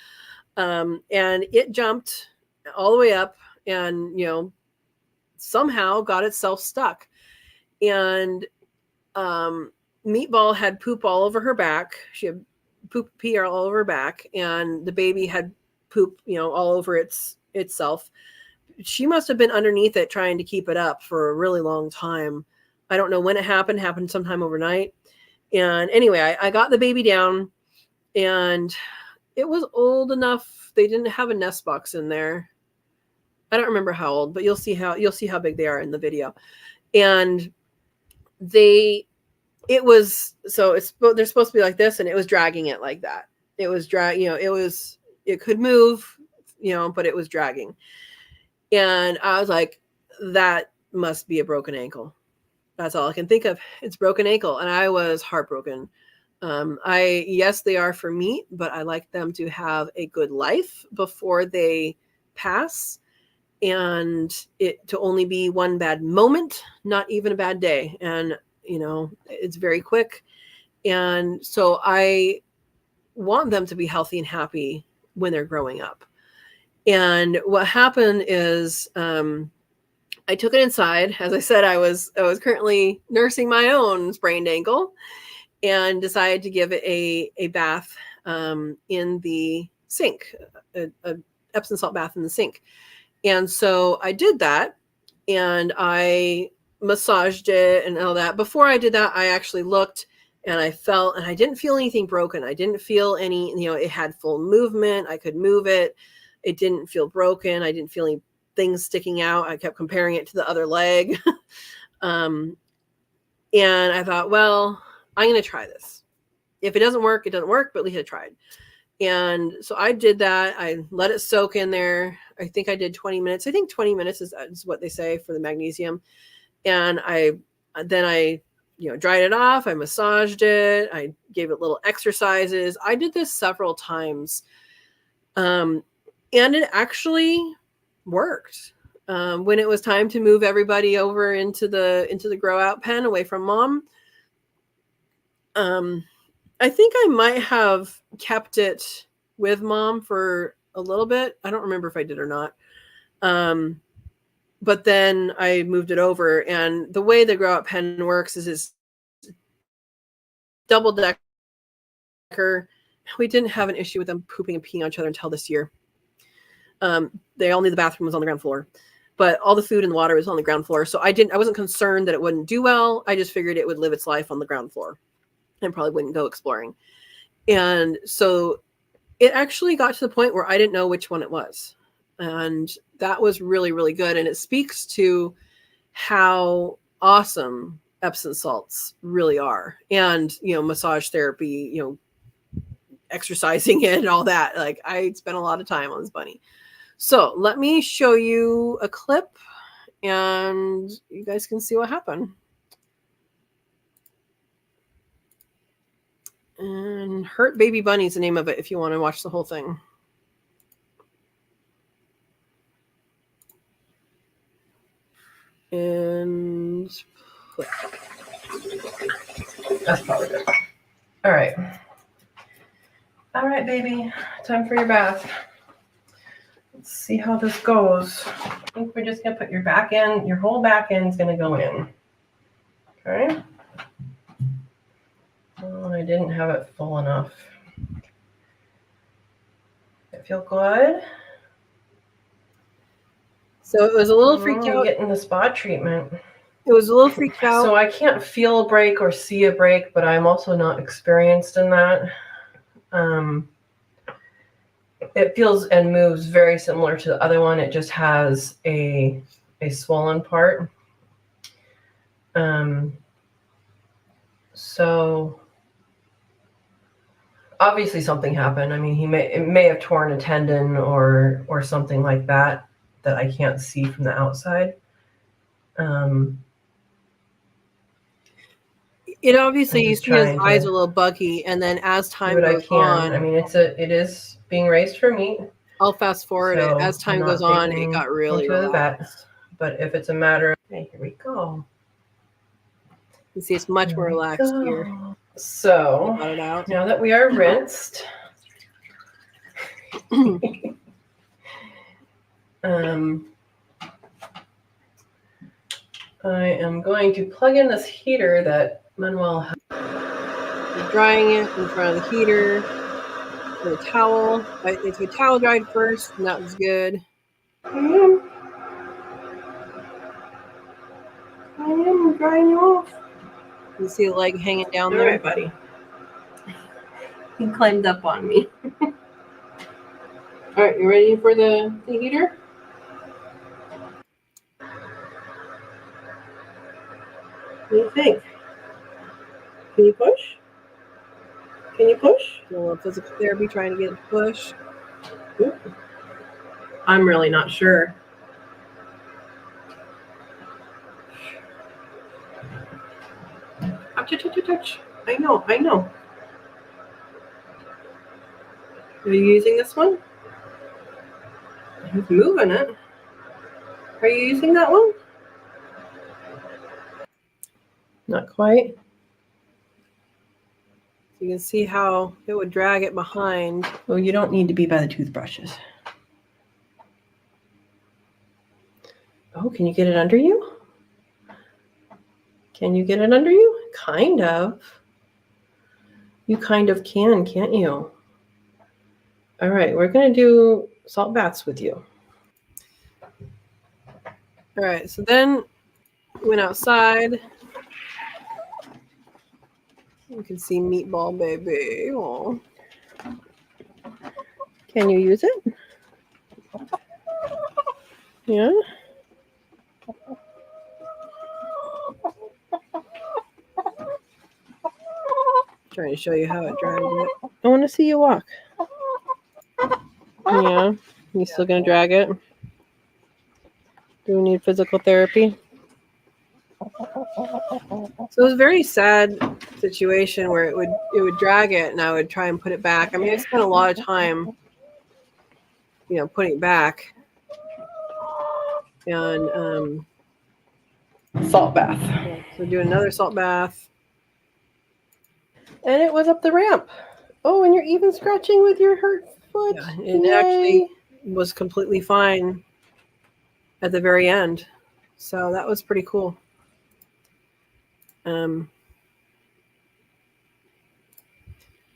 And it jumped all the way up and, somehow got itself stuck. And Meatball had poop all over her back. She had pee all over her back, and the baby had poop, all over itself. She must have been underneath it trying to keep it up for a really long time. I don't know when it happened sometime overnight. And anyway, I got the baby down, and it was old enough. They didn't have a nest box in there. I don't remember how old, but you'll see how big they are in the video. And they're supposed to be like this, and it was dragging it like that. It was it could move, but it was dragging. And I was like, that must be a broken ankle. That's all I can think of. It's broken ankle. And I was heartbroken. Yes, they are for meat, but I like them to have a good life before they pass. And it to only be one bad moment, not even a bad day. And, it's very quick. And so I want them to be healthy and happy when they're growing up. And what happened is I took it inside. As I said, I was currently nursing my own sprained ankle, and decided to give it a bath in the sink, a Epsom salt bath in the sink. And so I did that, and I massaged it and all that. Before I did that, I actually looked, and I felt, and I didn't feel anything broken. I didn't feel any, it had full movement. I could move it. It didn't feel broken. I didn't feel any things sticking out. I kept comparing it to the other leg. And I thought, well, I'm going to try this. If it doesn't work, it doesn't work, but at least I tried. And so I did that. I let it soak in there. I think I did 20 minutes. I think 20 minutes is what they say for the magnesium. And I dried it off. I massaged it. I gave it little exercises. I did this several times. And it actually worked. When it was time to move everybody over into the grow out pen away from Mom, I think I might have kept it with Mom for a little bit. I don't remember if I did or not. But then I moved it over, and the way the grow out pen works is it's double decker. We didn't have an issue with them pooping and peeing on each other until this year. They all knew the bathroom was on the ground floor, but all the food and the water was on the ground floor. So I wasn't concerned that it wouldn't do well. I just figured it would live its life on the ground floor and probably wouldn't go exploring. And so it actually got to the point where I didn't know which one it was. And that was really, really good. And it speaks to how awesome Epsom salts really are. And, massage therapy, exercising it and all that. Like, I spent a lot of time on this bunny. So let me show you a clip, and you guys can see what happened. And Hurt Baby Bunny is the name of it if you want to watch the whole thing. And that's probably good. All right. All right, baby. Time for your bath. Let's see how this goes. I think we're just going to put your back end, your whole back end is going to go in. Okay. Oh, I didn't have it full enough. It feel good? So it was a little freaked out getting the spa treatment. It was a little freaked out. So I can't feel a break or see a break, but I'm also not experienced in that. It feels and moves very similar to the other one. It just has a swollen part. So obviously something happened. I mean, it may have torn a tendon or something like that I can't see from the outside. It obviously, you see his eyes a little buggy, and then as time goes on, I mean, it is being raised for meat. I'll fast forward it. As time goes on, it got really relaxed. But if it's a matter of, hey, here we go. You see, it's much more relaxed here. So now that we are rinsed, I am going to plug in this heater that Manuel has. You're drying it in front of the heater with a towel. If your towel dried first, that was good. I am drying you off. You see the leg hanging down there? All right, buddy. He climbed up on me. All right, you ready for the heater? What do you think? Can you push? Can you push? A little physical therapy trying to get it to push. I'm really not sure. Touch. I know. Are you using this one? He's moving it. Are you using that one? Not quite. You can see how it would drag it behind. Oh, you don't need to be by the toothbrushes. Oh, can you get it under you? Can you get it under you? Kind of. You kind of can, can't you? All right, we're going to do salt baths with you. All right, so then we went outside. You can see Meatball Baby. Aww. Can you use it? Yeah. Trying to show you how it drags it. I want to see you walk. Yeah. You still gonna drag it? Do we need physical therapy? So it was a very sad situation where it would drag it, and I would try and put it back. I mean, I spent a lot of time, putting it back. And salt bath. Yeah, so do another salt bath. And it was up the ramp. Oh, and you're even scratching with your hurt foot. Yeah, it actually was completely fine at the very end. So that was pretty cool.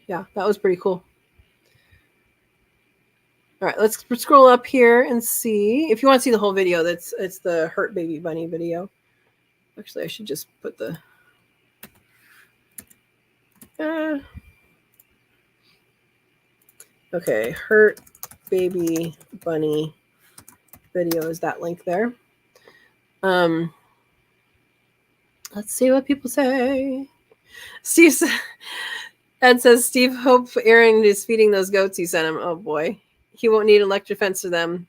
Yeah, that was pretty cool. All right, let's scroll up here and see. If you want to see the whole video, it's the Hurt Baby Bunny video. Actually, I should just put the... Okay, Hurt Baby Bunny video is that link there. Let's see what people say. Ed says, Steve, hope Aaron is feeding those goats you sent him. Oh boy. He won't need electric fence for them.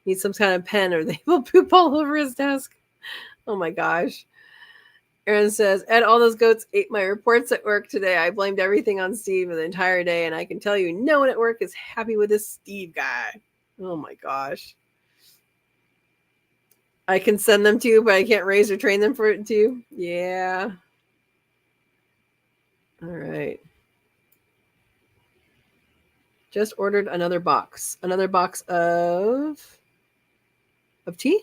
Need some kind of pen or they will poop all over his desk. Oh my gosh. Aaron says, Ed, all those goats ate my reports at work today. I blamed everything on Steve the entire day, and I can tell you no one at work is happy with this Steve guy. Oh my gosh. I can send them to you, but I can't raise or train them for it too. Yeah. All right. Just ordered another box. Another box of tea?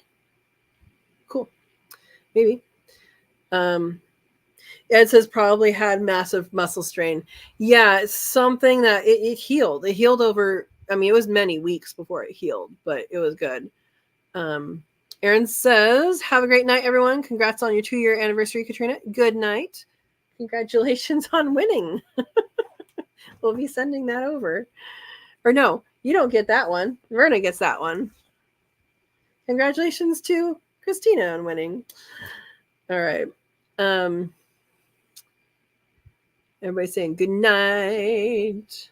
Cool. Maybe. It says probably had massive muscle strain. Yeah, it's something that it healed. It healed over, I mean, it was many weeks before it healed, but it was good. Aaron says, have a great night, everyone. Congrats on your 2-year anniversary, Katrina. Good night. Congratulations on winning. We'll be sending that over. Or no, you don't get that one. Verna gets that one. Congratulations to Christina on winning. All right. Everybody's saying good night.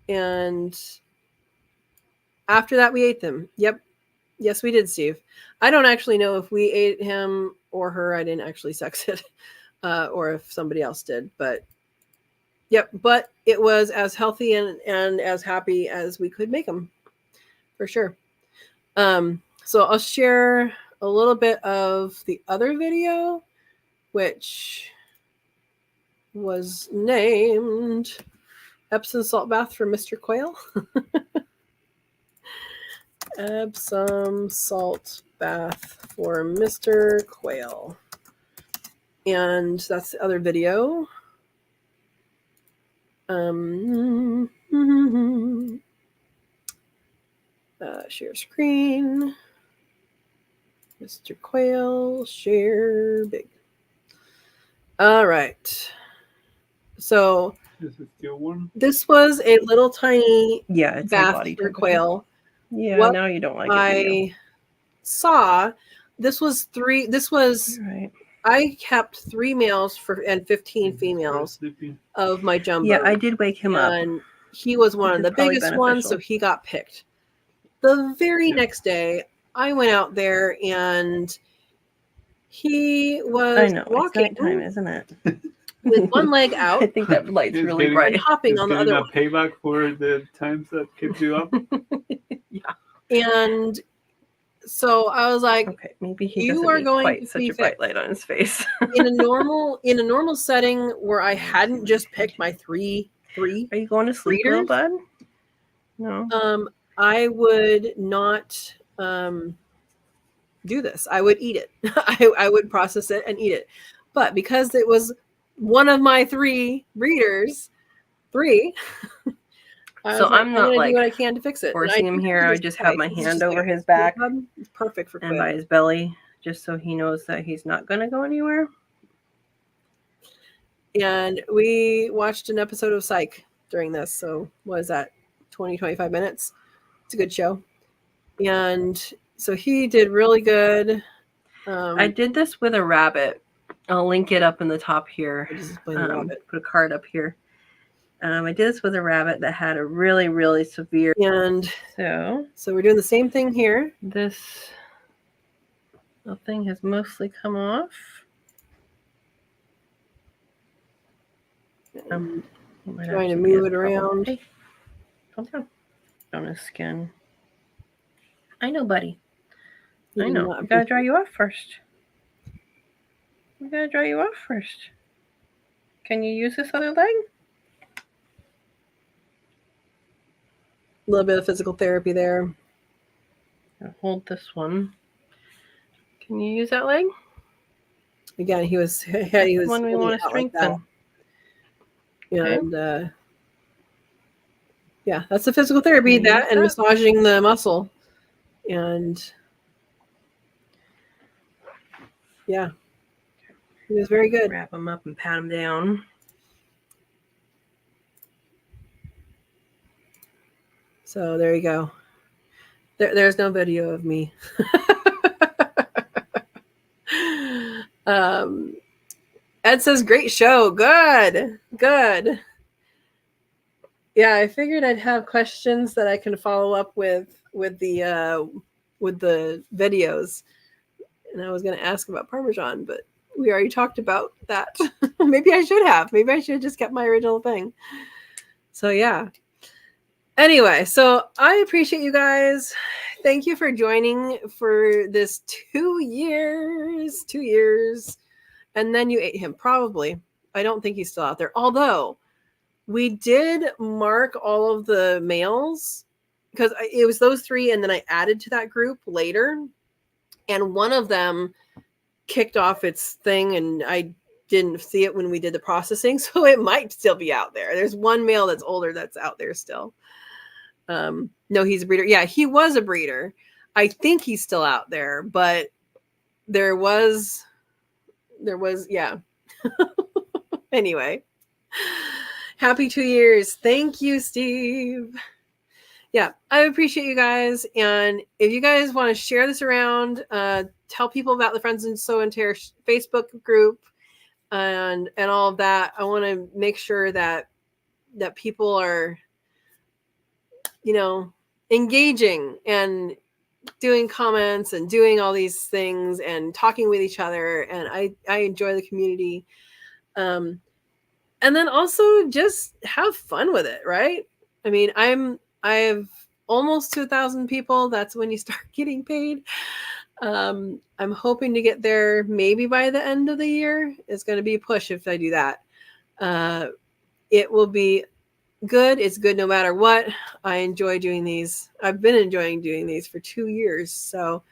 And after that, we ate them. Yep. Yes, we did, Steve. I don't actually know if we ate him or her. I didn't actually sex it. Or if somebody else did. But yep. But it was as healthy and as happy as we could make them. For sure. So I'll share a little bit of the other video, which was named Epsom Salt Bath for Mr. Quail. Epsom Salt Bath for Mr. Quail. And that's the other video. Share screen. Mr. Quail, share big. All right. So This is still one. this was a little tiny It's bath body for temperature. quail. Yeah, What now you don't like it. I saw this was three. This was Right. I kept 3 males and 15 females of my jumbo. Yeah, I did wake him up. And he was one of the biggest ones, so he got picked. The very next day, I went out there and he was walking. It's nighttime, isn't it? With one leg out. I think that light's really bright. And hopping on the other one. Payback for the times that kept you up. And so I was like, okay, maybe he you doesn't are need going quite to such be a bright light on his face. in a normal setting where I hadn't just picked my three. Are you going to sleep, little bud? No. I would not do this. I would eat it. I would process it and eat it. But because it was one of my 3 breeders, so I'm not do what I can to fix it. Forcing him here. I just have my hand over his back. It's perfect for and by his belly, just so he knows that he's not going to go anywhere. And we watched an episode of Psych during this. So what is that? 20, 25 minutes. It's a good show. And so he did really good. I did this with a rabbit. I'll link it up in the top here. Put a card up here. I did this with a rabbit that had a really, really severe. And so we're doing the same thing here. This thing has mostly come off. I'm trying to move it around. Hey, calm down. On his skin. I know, buddy. I know. We gotta dry you off first. Can you use this other leg? A little bit of physical therapy there. I'll hold this one. Can you use that leg? Again, he was one we want to strengthen. And yeah, that's the physical therapy, and massaging the muscle. And yeah, he was very good. Wrap him up and pat him down. So there you go. There's no video of me. Ed says, great show. Good. Yeah, I figured I'd have questions that I can follow up with the videos. And I was going to ask about Parmesan, but we already talked about that. Maybe I should have. Maybe I should have just kept my original thing. So yeah. Anyway, so I appreciate you guys. Thank you for joining for this 2 years. 2 years. And then you ate him, probably. I don't think he's still out there. Although, we did mark all of the males because it was those 3, and then I added to that group later. And one of them kicked off its thing, and I didn't see it when we did the processing, so it might still be out there. There's one male that's older that's out there still. No, he's a breeder. Yeah, he was a breeder. I think he's still out there, but there was, yeah. Anyway, happy 2 years. Thank you, Steve. Yeah, I appreciate you guys. And if you guys want to share this around, tell people about the Friends and Sow and Tare Facebook group and all of that. I want to make sure that people are, engaging and doing comments and doing all these things and talking with each other. And I enjoy the community. And then also just have fun with it, right? I mean, I have almost 2,000 people. That's when you start getting paid. I'm hoping to get there maybe by the end of the year. It's going to be a push if I do that. It will be good. It's good no matter what. I enjoy doing these. I've been enjoying doing these for 2 years. So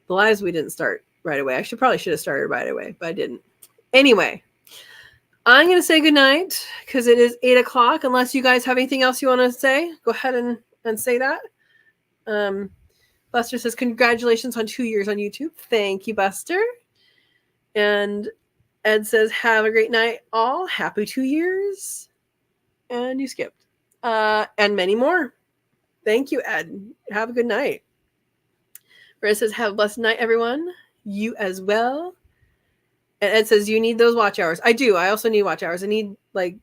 the lives we didn't start right away. I probably should have started right away, but I didn't. Anyway, I'm going to say goodnight because it is 8 o'clock. Unless you guys have anything else you want to say, go ahead and say that. Buster says, congratulations on 2 years on YouTube. Thank you, Buster. And Ed says, have a great night, all. Happy 2 years. And you skipped. And many more. Thank you, Ed. Have a good night. Rita says, have a blessed night, everyone. You as well. And Ed says, you need those watch hours. I do. I also need watch hours. I need like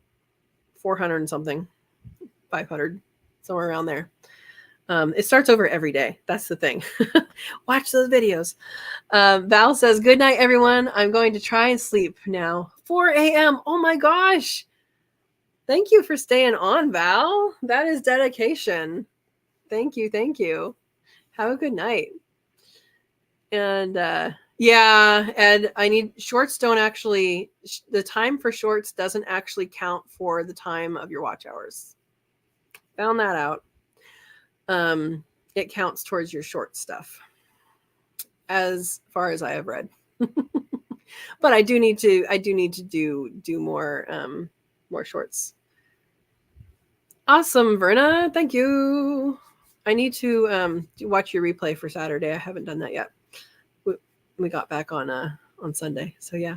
400 and something. 500. Somewhere around there. It starts over every day. That's the thing. Watch those videos. Val says, good night, everyone. I'm going to try and sleep now. 4 a.m. Oh my gosh. Thank you for staying on, Val. That is dedication. Thank you. Thank you. Have a good night. And yeah, Ed, I need shorts don't actually, the time for shorts doesn't actually count for the time of your watch hours. Found that out. It counts towards your short stuff as far as I have read. But I do need to do more shorts. Awesome, Verna. Thank you. I need to watch your replay for Saturday. I haven't done that yet. We got back on Sunday. So yeah.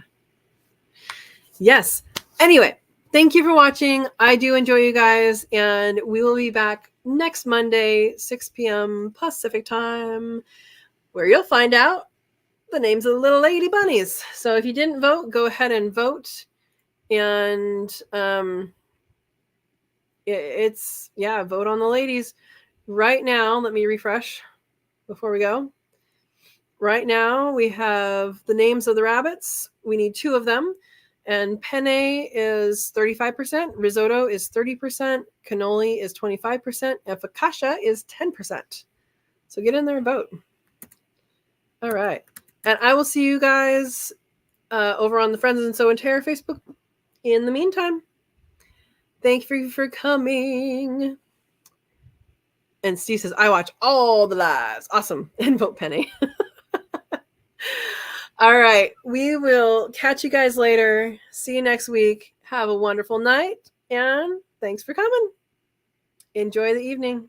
Yes. Anyway, thank you for watching. I do enjoy you guys, and we will be back next Monday, 6 p.m. Pacific time, where you'll find out the names of the little lady bunnies. So if you didn't vote, go ahead and vote. And vote on the ladies. Right now, let me refresh before we go. Right now, we have the names of the rabbits. We need 2 of them. And penne is 35%, risotto is 30%, cannoli is 25%, and focaccia is 10%. So get in there and vote. All right. And I will see you guys over on the Friends and Sow and Tare Facebook. In the meantime, thank you for coming. And Steve says, I watch all the lives. Awesome. And vote Penny. All right. We will catch you guys later. See you next week. Have a wonderful night. And thanks for coming. Enjoy the evening.